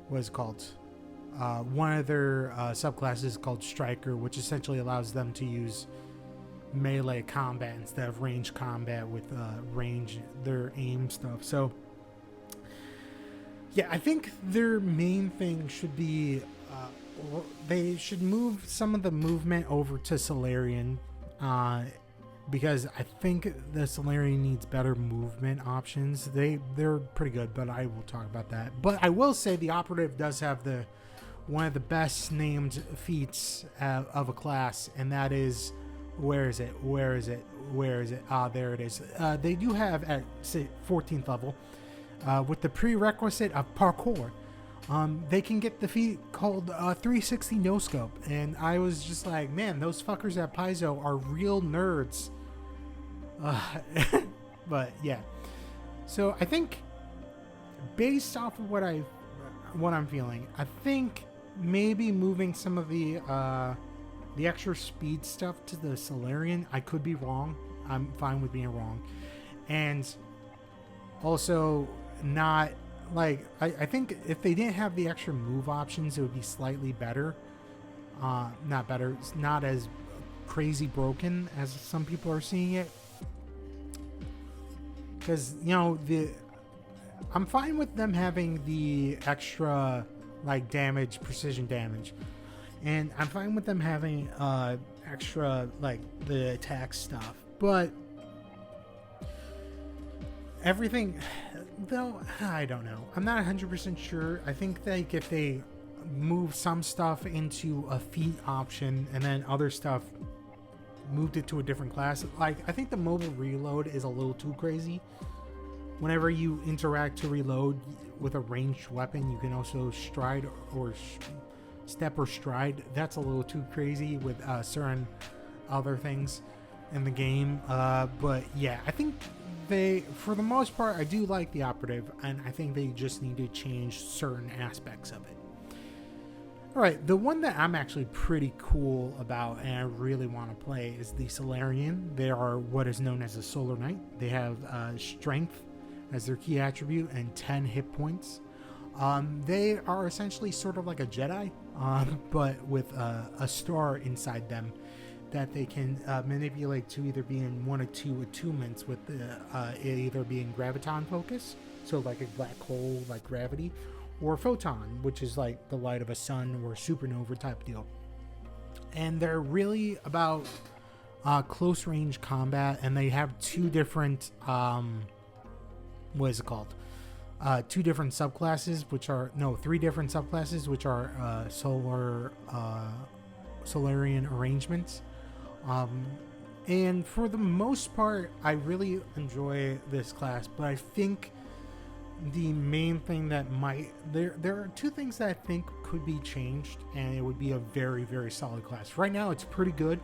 S1: what is it called? One of their subclasses called Striker, which essentially allows them to use melee combat instead of range combat with range, their aim stuff. So yeah, I think their main thing should be they should move some of the movement over to Solarian, because I think the Solarian needs better movement options. They're pretty good, but I will talk about that. But I will say the operative does have one of the best named feats of a class, and that is, where is it? There it is. They do have at 14th level, with the prerequisite of parkour, they can get the feat called 360 no scope, and I was just like, man, those fuckers at Paizo are real nerds. But yeah, so I think based off of what I'm feeling, I think maybe moving some of the extra speed stuff to the Solarian. I could be wrong. I'm fine with being wrong, and also not like I think if they didn't have the extra move options, it would be slightly better. Not better. It's not as crazy broken as some people are seeing it. Because, you know, I'm fine with them having the extra like damage, precision damage, and I'm fine with them having extra like the attack stuff, but everything, though, I don't know. I'm not 100% sure. I think like if they move some stuff into a feat option and then other stuff moved it to a different class, like I think the mobile reload is a little too crazy. Whenever you interact to reload with a ranged weapon, you can also stride or step or stride. That's a little too crazy with certain other things in the game. But yeah, I think for the most part, I do like the operative, and I think they just need to change certain aspects of it. Alright, the one that I'm actually pretty cool about and I really want to play is the Solarian. They are what is known as a Solar Knight. They have strength as their key attribute and 10 hit points. They are essentially sort of like a Jedi, but with a star inside them that they can manipulate to either be in one or two attunements, with it either being graviton focus, so like a black hole like gravity, or photon, which is like the light of a sun or a supernova type deal. And they're really about close range combat, and they have two different two different subclasses, three different subclasses, which are Solarian arrangements. And for the most part, I really enjoy this class, but I think the main thing that there are two things that I think could be changed, and it would be a very, very solid class. Right now it's pretty good,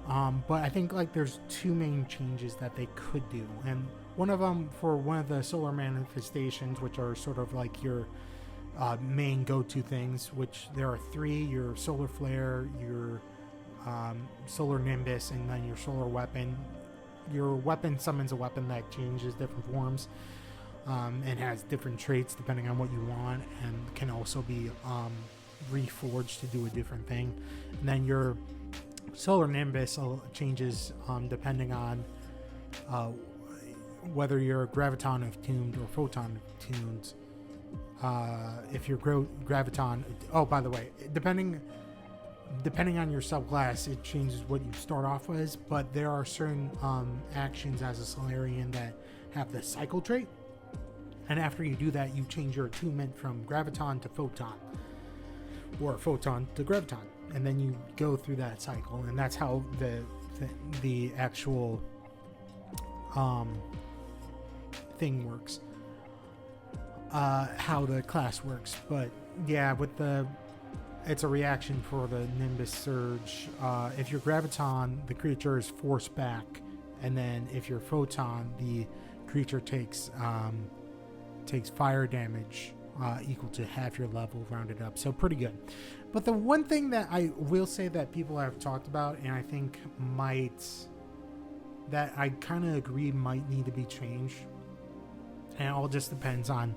S1: but I think like there's two main changes that they could do, and one of them for one of the solar manifestations, which are sort of like your main go-to things, which there are three: your solar flare, your solar nimbus, and then your solar weapon. Your weapon summons a weapon that changes different forms, and has different traits depending on what you want, and can also be reforged to do a different thing. And then your solar nimbus changes depending on whether you're graviton attuned or photon attuned. If you're graviton, by the way, depending on your subclass, it changes what you start off as, but there are certain actions as a Solarian that have the cycle trait, and after you do that, you change your attunement from graviton to photon, or photon to graviton, and then you go through that cycle, and that's how the actual thing works. how the class works. But yeah, with the it's a reaction for the Nimbus Surge. If you're Graviton, the creature is forced back, and then if you're Photon, the creature takes fire damage equal to half your level rounded up. So pretty good. But the one thing that I will say that people have talked about, and I think that I kind of agree might need to be changed, and it all just depends on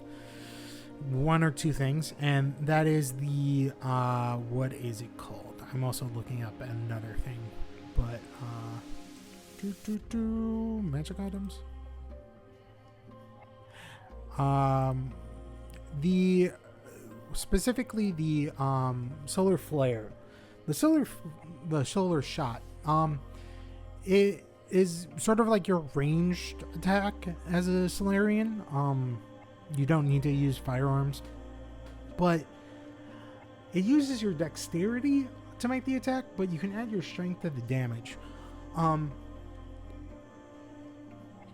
S1: one or two things, and that is the what is it called? I'm also looking up another thing, but magic items. The specifically the solar flare, the solar shot. It is sort of like your ranged attack as a Solarian. You don't need to use firearms, but it uses your dexterity to make the attack, but you can add your strength to the damage.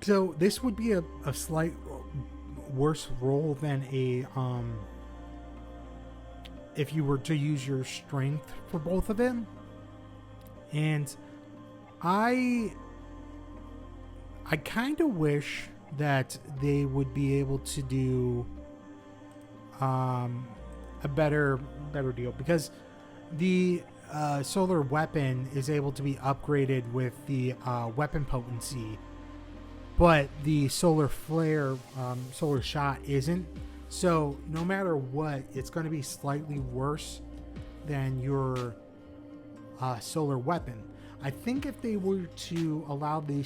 S1: So this would be a slight worse roll than a if you were to use your strength for both of them. And I kind of wish that they would be able to do a better deal, because the solar weapon is able to be upgraded with the weapon potency, but the solar flare, solar shot isn't. So no matter what, it's going to be slightly worse than your solar weapon. I think if they were to allow the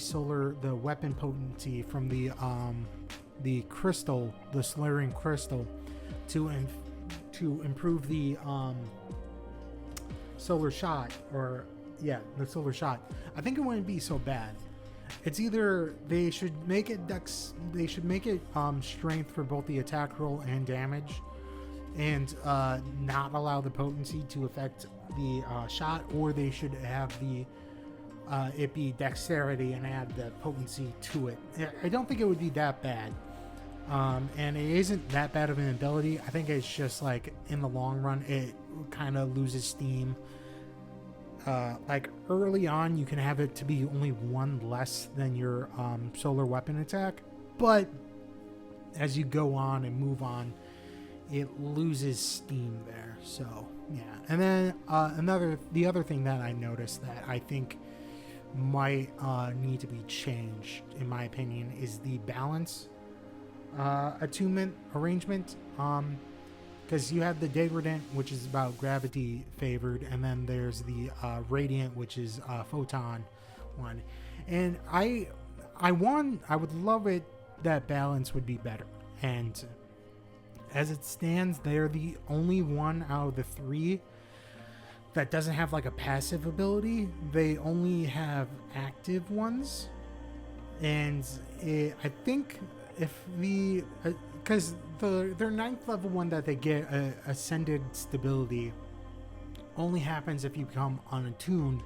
S1: weapon potency from the crystal, the Solarian crystal, to improve the solar shot, the solar shot, I think it wouldn't be so bad. It's either they should make it strength for both the attack roll and damage, and not allow the potency to affect the shot, or they should have it be dexterity and add the potency to it. I don't think it would be that bad, and it isn't that bad of an ability. I think it's just like in the long run it kind of loses steam. Like early on, you can have it to be only one less than your solar weapon attack, but as you go on and move on, it loses steam there. So yeah. And then the other thing that I noticed that I think might need to be changed, in my opinion, is the balance attunement arrangement. Because you have the Degradant, which is about gravity favored, and then there's the Radiant, which is photon one. And I would love it that balance would be better. And as it stands, they're the only one out of the three that doesn't have like a passive ability. They only have active ones. And I think if because their 9th level one that they get, Ascended Stability, only happens if you become unattuned,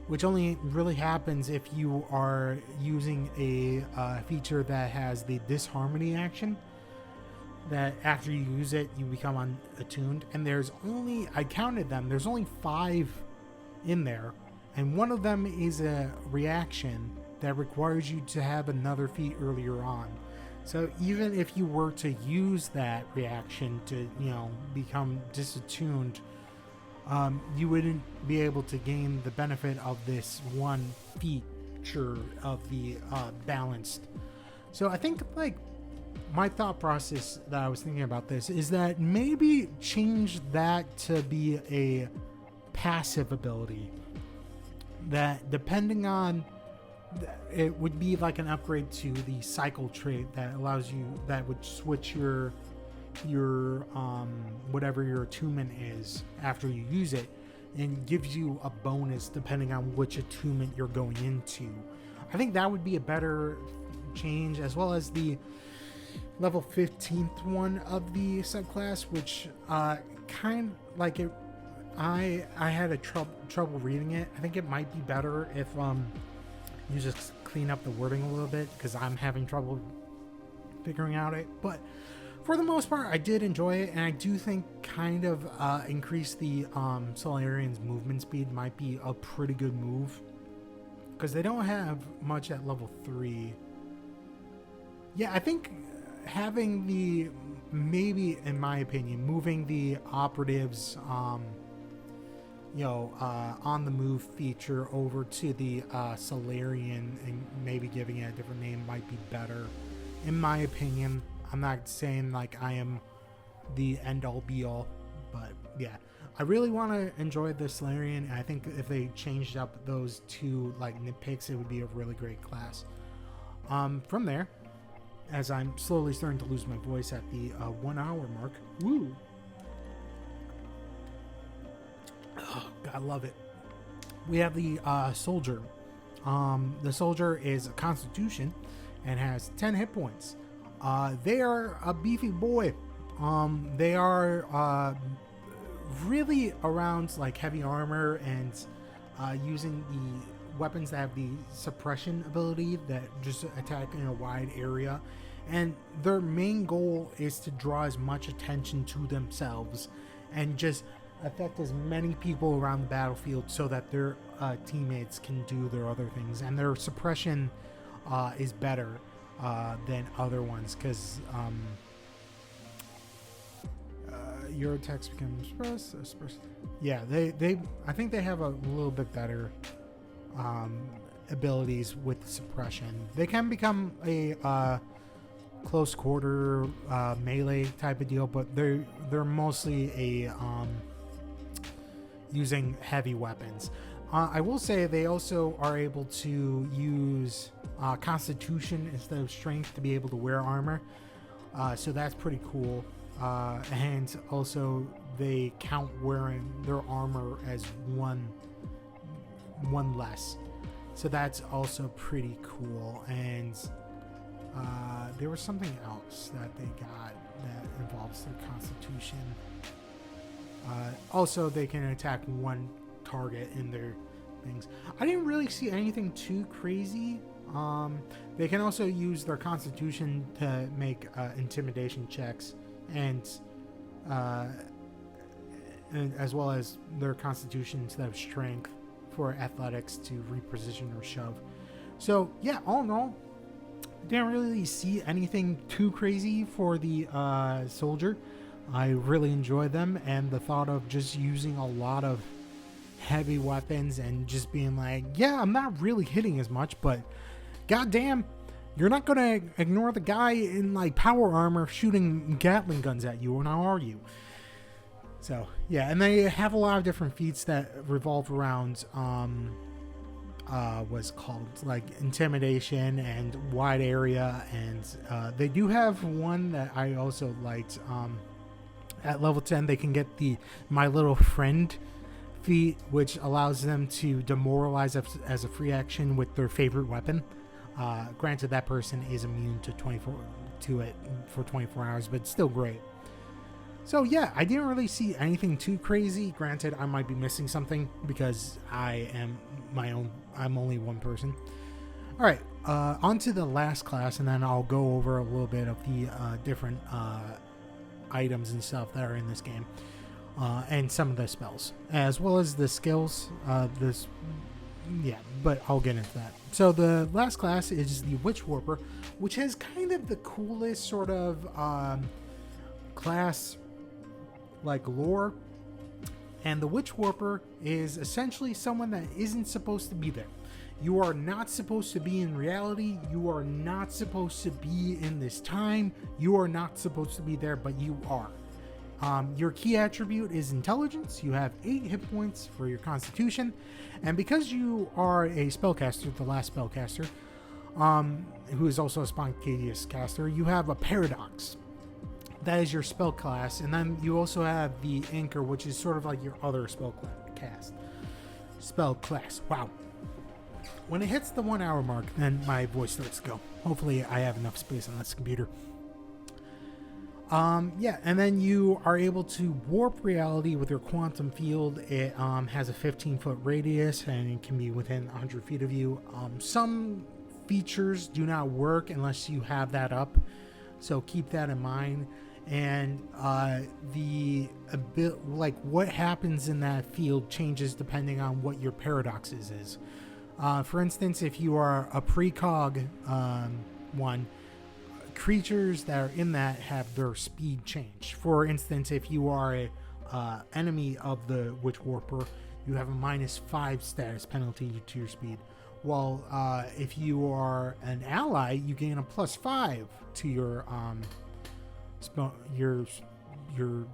S1: which only really happens if you are using a feature that has the Disharmony action, that after you use it, you become unattuned. And I counted them, there's only 5 in there, and one of them is a reaction that requires you to have another feat earlier on. So even if you were to use that reaction to, become disattuned, you wouldn't be able to gain the benefit of this one feature of the balanced. So I think my thought process that I was thinking about this is that maybe change that to be a passive ability, that depending on, it would be like an upgrade to the cycle trait that allows you, that would switch your whatever your attunement is after you use it, and gives you a bonus depending on which attunement you're going into. I think that would be a better change, as well as the level 15th one of the subclass, which kind of like it. I had a trouble reading it. I think it might be better if you just clean up the wording a little bit, because I'm having trouble figuring out it. But for the most part, I did enjoy it, and I do think kind of increase the Solarian's movement speed might be a pretty good move, because they don't have much at level 3. Yeah, I think having the, maybe in my opinion, moving the operatives on the move feature over to the Solarian and maybe giving it a different name might be better, in my opinion. I'm not saying like I am the end all be all, but yeah, I really want to enjoy the Solarian, and I think if they changed up those two like nitpicks, it would be a really great class. From there, as I'm slowly starting to lose my voice at the 1 hour mark, woo! Oh, God, love it. We have the soldier. The soldier is a constitution and has 10 hit points. They are a beefy boy. They are really around like heavy armor and using the weapons that have the suppression ability that just attack in a wide area. And their main goal is to draw as much attention to themselves and just affect as many people around the battlefield so that their teammates can do their other things. And their suppression is better than other ones, because your attacks become express. Yeah, they I think they have a little bit better abilities with suppression. They can become a close quarter melee type of deal, but they're mostly a using heavy weapons. I will say they also are able to use Constitution instead of Strength to be able to wear armor, so that's pretty cool. And also they count wearing their armor as one less, so that's also pretty cool. And there was something else that they got that involves their Constitution. Also, they can attack one target in their things. I didn't really see anything too crazy. They can also use their Constitution to make intimidation checks, and as well as their Constitution instead of Strength for athletics to reposition or shove. So yeah, all in all, didn't really see anything too crazy for the soldier. I really enjoyed them, and the thought of just using a lot of heavy weapons and just being like, yeah, I'm not really hitting as much, but goddamn, you're not gonna ignore the guy in like power armor shooting Gatling guns at you, or now are you? So yeah, and they have a lot of different feats that revolve around what's called like intimidation and wide area, and they do have one that I also liked. At level 10, they can get the My Little Friend feat, which allows them to demoralize as a free action with their favorite weapon. Granted, that person is immune to it for 24 hours, but still great. So yeah, I didn't really see anything too crazy. Granted, I might be missing something because I'm only one person. All right, on to the last class, and then I'll go over a little bit of the different items and stuff that are in this game, and some of the spells, as well as the skills. But I'll get into that. So the last class is the Witch Warper, which has kind of the coolest sort of class like lore. And the Witch Warper is essentially someone that isn't supposed to be there. You are not supposed to be in reality. You are not supposed to be in this time. You are not supposed to be there, but you are. Your key attribute is intelligence. You have 8 hit points for your constitution. And because you are a spellcaster, the last spellcaster, who is also a spontaneous caster, you have a paradox. That is your spell class. And then you also have the anchor, which is sort of like your other spell class. Wow. When it hits the 1 hour mark, then my voice starts to go. Hopefully I have enough space on this computer. And then you are able to warp reality with your quantum field. It has a 15-foot radius, and it can be within 100 feet of you. Some features do not work unless you have that up, so keep that in mind. and like what happens in that field changes depending on what your paradoxes is. For instance, if you are a precog one, creatures that are in that have their speed change. For instance, if you are a enemy of the Witch Warper, you have a -5 status penalty to your speed. While if you are an ally, you gain a +5 to your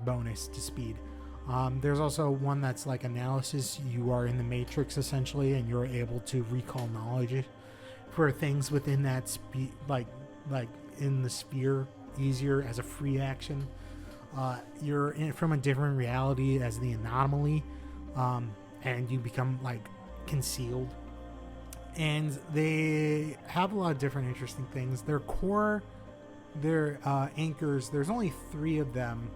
S1: bonus to speed. There's also one that's like analysis. You are in the Matrix essentially, and you're able to recall knowledge for things within that speed, like in the sphere, easier as a free action. You're from a different reality as the anomaly, and you become like concealed. And they have a lot of different interesting things. Their core, their anchors, there's only 3 of them,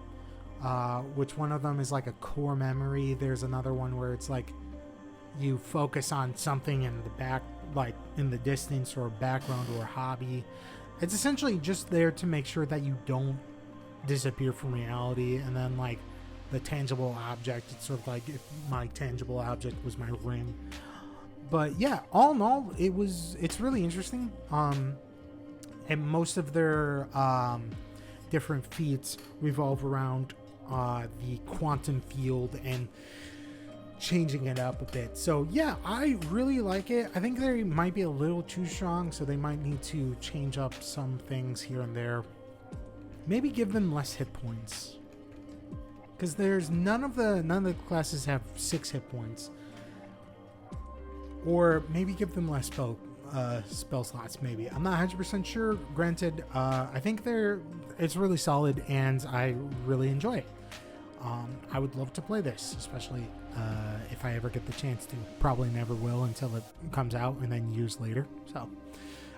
S1: which one of them is like a core memory. There's another one where it's like you focus on something in the back, like in the distance or background or a hobby. It's essentially just there to make sure that you don't disappear from reality. And then like the tangible object, it's sort of like if my tangible object was my ring. But yeah, all in all, it's really interesting. And most of their different feats revolve around the quantum field and changing it up a bit. So yeah, I really like it. I think they might be a little too strong, so they might need to change up some things here and there. Maybe give them less hit points, because there's none of the classes have 6 hit points. Or maybe give them less spell slots. Maybe, I'm not 100% sure. Granted, I think it's really solid, and I really enjoy it. I would love to play this, especially if I ever get the chance to. Probably never will until it comes out, and then years later. So,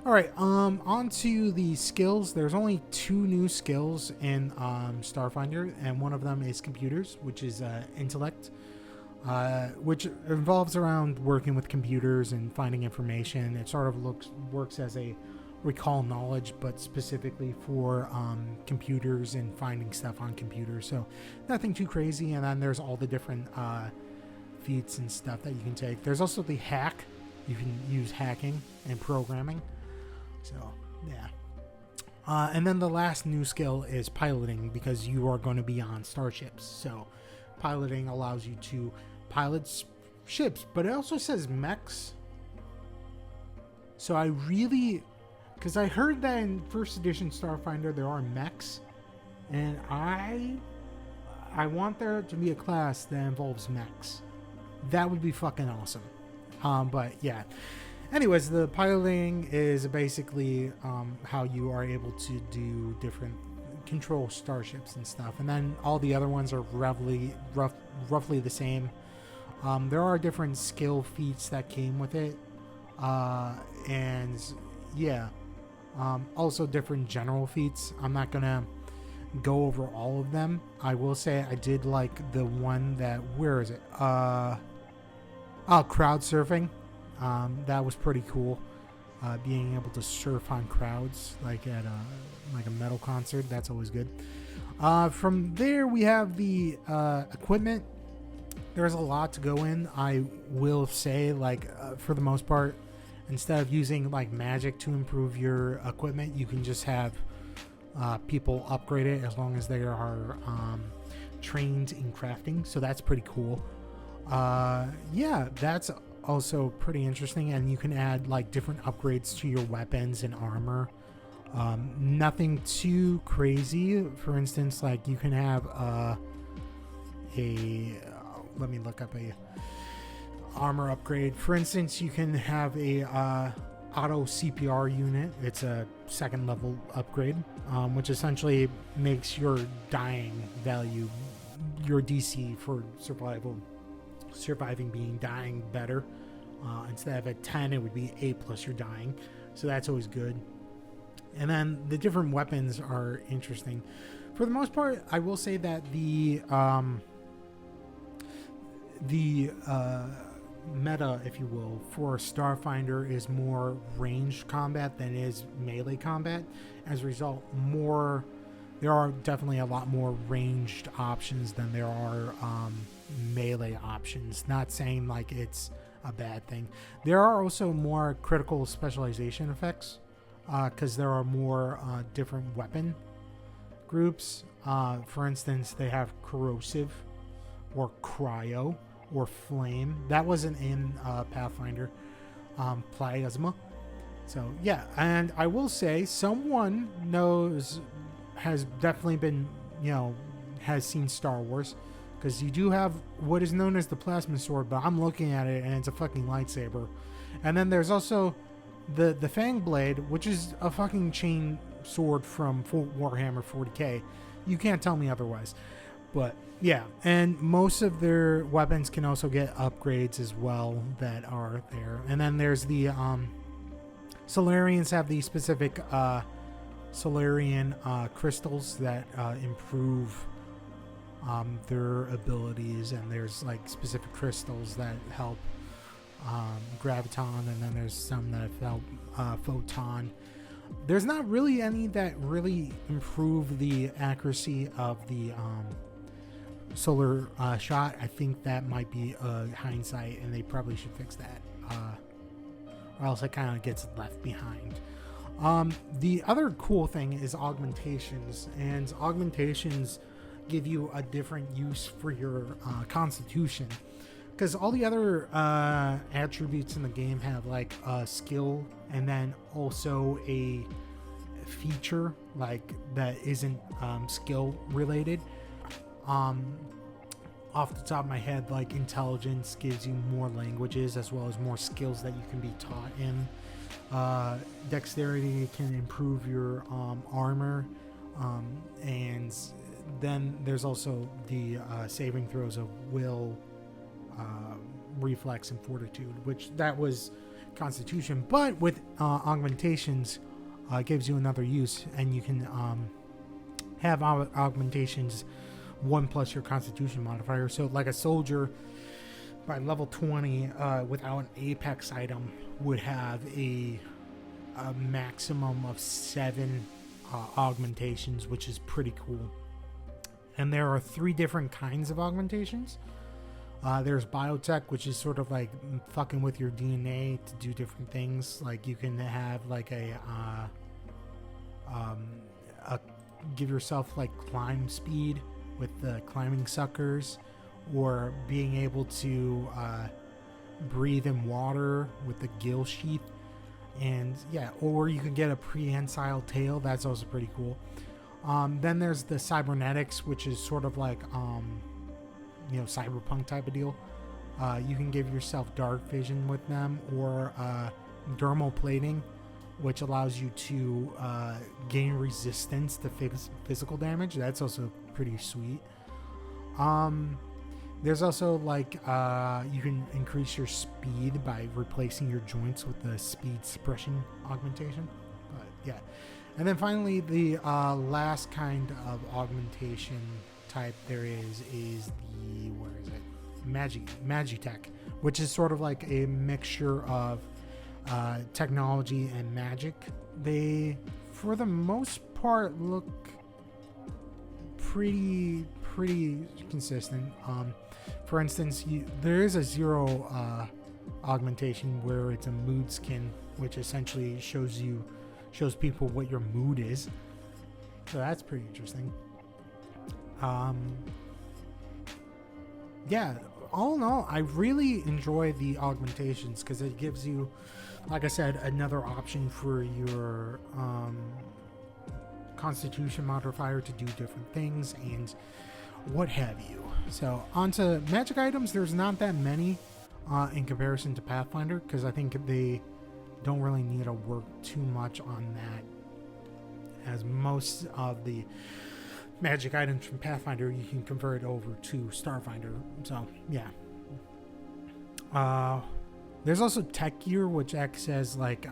S1: all right, on to the skills. There's only 2 new skills in Starfinder, and one of them is computers, which is intellect. Which revolves around working with computers and finding information. It sort of works as a recall knowledge, but specifically for computers and finding stuff on computers. So nothing too crazy. And then there's all the different feats and stuff that you can take. There's also the hack. You can use hacking and programming. So yeah. And then the last new skill is piloting, because you are going to be on starships. So piloting allows you to pilot ships, but it also says mechs. So because I heard that in first edition Starfinder there are mechs, and I want there to be a class that involves mechs. That would be fucking awesome. But yeah. Anyways, the piloting is basically how you are able to do different control starships and stuff, and then all the other ones are roughly the same. There are different skill feats that came with it, and yeah, also different general feats. I'm not gonna go over all of them. I will say I did like the one that, where is it? Crowd surfing. That was pretty cool. Being able to surf on crowds, like at a metal concert. That's always good. From there, we have the equipment. There's a lot to go in. I will say, for the most part, instead of using like magic to improve your equipment, you can just have people upgrade it as long as they are trained in crafting. So that's pretty cool. Yeah, that's also pretty interesting, and you can add like different upgrades to your weapons and armor. Nothing too crazy. For instance, like you can have let me look up a armor upgrade. For instance, you can have a auto CPR unit. It's a 2nd level upgrade, which essentially makes your dying value, your DC for surviving being dying better. Instead of a 10, it would be 8 plus your dying. So that's always good. And then the different weapons are interesting. For the most part, I will say that the meta, if you will, for Starfinder is more ranged combat than is melee combat. As a result, more there are definitely a lot more ranged options than there are melee options. Not saying like it's a bad thing. There are also more critical specialization effects because there are more different weapon groups. For instance, they have corrosive or cryo or flame. That wasn't in Pathfinder. Plasma. So yeah, and I will say someone has definitely been, has seen Star Wars, because you do have what is known as the plasma sword, but I'm looking at it and it's a fucking lightsaber. And then there's also the Fang Blade, which is a fucking chain sword from Warhammer 40k. You can't tell me otherwise. But yeah, and most of their weapons can also get upgrades as well that are there. And then there's the Solarians have the specific Solarian crystals that improve their abilities, and there's like specific crystals that help Graviton, and then there's some that help Photon. There's not really any that really improve the accuracy of the solar shot. I think that might be hindsight, and they probably should fix that, or else it kind of gets left behind. The other cool thing is augmentations, and augmentations give you a different use for your constitution, because all the other attributes in the game have like a skill and then also a feature like that isn't skill related. Off the top of my head, like intelligence gives you more languages as well as more skills that you can be taught in. Dexterity can improve your armor, and then there's also the saving throws of will, reflex, and fortitude, which that was constitution, but with augmentations gives you another use, and you can have augmentations 1 plus your constitution modifier. So like a soldier by level 20 without an apex item would have a maximum of 7 augmentations, which is pretty cool. And there are 3 different kinds of augmentations. There's biotech, which is sort of like fucking with your DNA to do different things. Like you can have like a give yourself like climb speed with the climbing suckers, or being able to breathe in water with the gill sheath, and yeah, or you can get a prehensile tail. That's also pretty cool. Then there's the cybernetics, which is sort of like cyberpunk type of deal. You can give yourself dark vision with them, or dermal plating, which allows you to gain resistance to physical damage. That's also pretty sweet. There's also like you can increase your speed by replacing your joints with the speed suppression augmentation. But yeah, and then finally the last kind of augmentation type there is the, where is it, Magitech, which is sort of like a mixture of technology and magic. They, for the most part, look pretty consistent. For instance, there is a 0 augmentation where it's a mood skin, which essentially shows people what your mood is. So that's pretty interesting. Yeah, all in all, I really enjoy the augmentations because it gives you, like I said, another option for your constitution modifier to do different things and what have you. So onto magic items, there's not that many in comparison to Pathfinder, because I think they don't really need to work too much on that, as most of the magic items from Pathfinder you can convert over to Starfinder. So yeah, there's also tech gear, which acts as like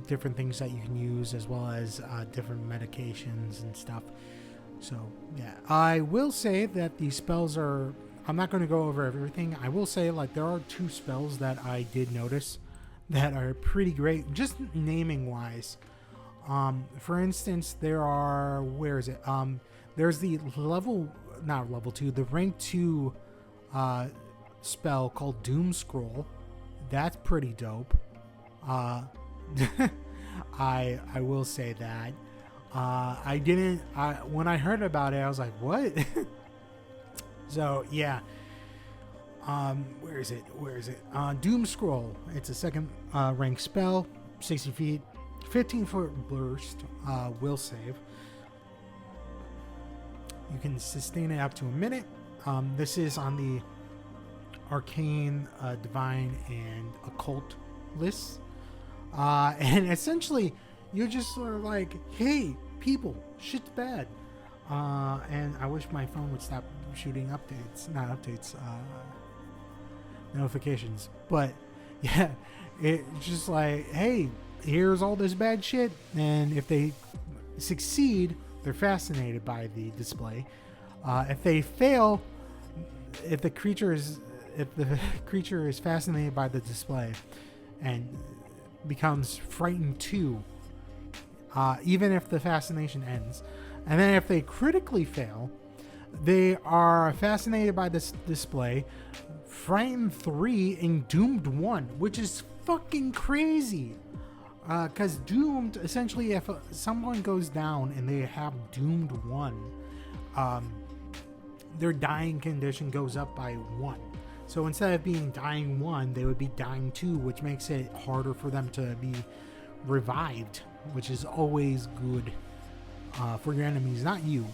S1: different things that you can use, as well as different medications and stuff. So yeah, I will say that the spells are, I'm not going to go over everything. I will say like there are 2 spells that I did notice that are pretty great, just naming wise. For instance, there are, where is it? There's the not level 2, the rank 2 spell called Doom Scroll. That's pretty dope. I will say that. When I heard about it, I was like, what? So yeah. Where is it? Doom Scroll. It's a second rank spell, 60 feet, 15-foot burst, will save. You can sustain it up to a minute. This is on the arcane, divine, and occult lists. And essentially, you're just sort of like, hey, people, shit's bad. And I wish my phone would stop shooting notifications. But yeah, it's just like, hey, here's all this bad shit. And if they succeed, they're fascinated by the display. If they fail, if the creature is fascinated by the display and becomes frightened too, even if the fascination ends. And then if they critically fail, they are fascinated by this display, frightened 3, and doomed 1, which is fucking crazy. Because doomed, essentially, if someone goes down and they have doomed 1, their dying condition goes up by 1. So instead of being dying 1, they would be dying 2, which makes it harder for them to be revived, which is always good for your enemies, not you.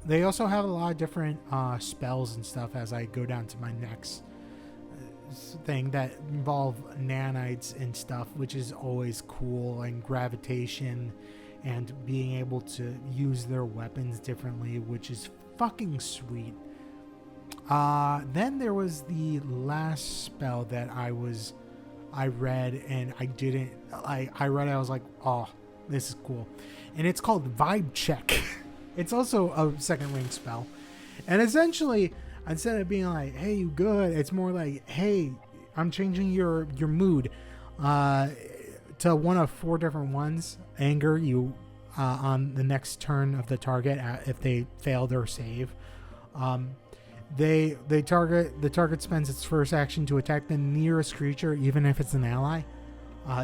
S1: They also have a lot of different spells and stuff as I go down to my next thing that involve nanites and stuff, which is always cool, and gravitation and being able to use their weapons differently, which is fucking sweet. Then there was the last spell that I read and I didn't like. I read it, I was like, oh, this is cool. And it's called Vibe Check. It's also a second rank spell. And essentially, instead of being like, hey, you good, it's more like, hey, I'm changing your mood to one of 4 different ones. Anger you on the next turn of the target if they fail their save. The target spends its first action to attack the nearest creature, even if it's an ally.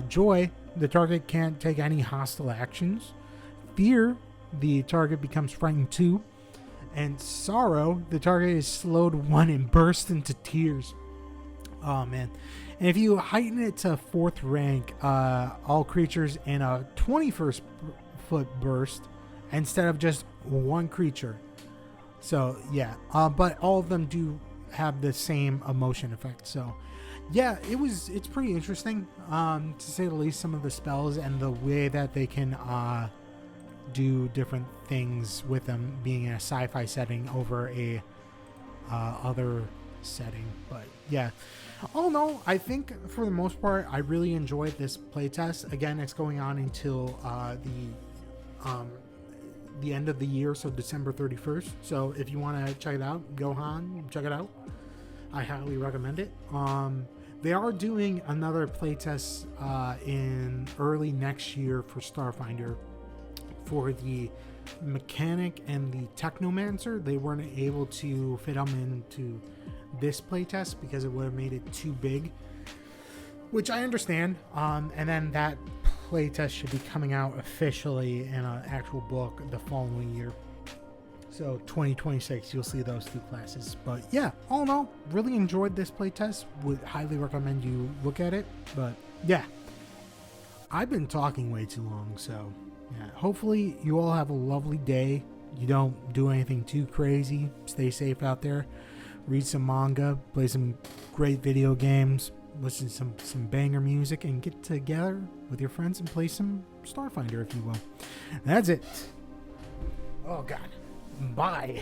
S1: Joy, the target can't take any hostile actions. Fear, the target becomes frightened 2. And sorrow, the target is slowed 1 and bursts into tears. Oh man. And if you heighten it to 4th rank, all creatures in a 21st foot burst instead of just 1 creature. So yeah, but all of them do have the same emotion effect. So yeah, it's pretty interesting, to say the least, some of the spells and the way that they can do different things with them being in a sci-fi setting over a other setting. But yeah, all in all, I think for the most part I really enjoyed this playtest. Again, it's going on until the end of the year, so December 31st. So if you want to check it out, go on, check it out. I highly recommend it. They are doing another playtest in early next year for Starfinder for the mechanic and the technomancer. They weren't able to fit them into this playtest because it would have made it too big, which I understand. And then that playtest should be coming out officially in an actual book the following year. So 2026, you'll see those 2 classes. But yeah, all in all, really enjoyed this playtest. Would highly recommend you look at it. But yeah, I've been talking way too long, so yeah, hopefully you all have a lovely day. You don't do anything too crazy. Stay safe out there. Read some manga, play some great video games, listen to some banger music, and get together with your friends and play some Starfinder, if you will. That's it. Oh God. Bye.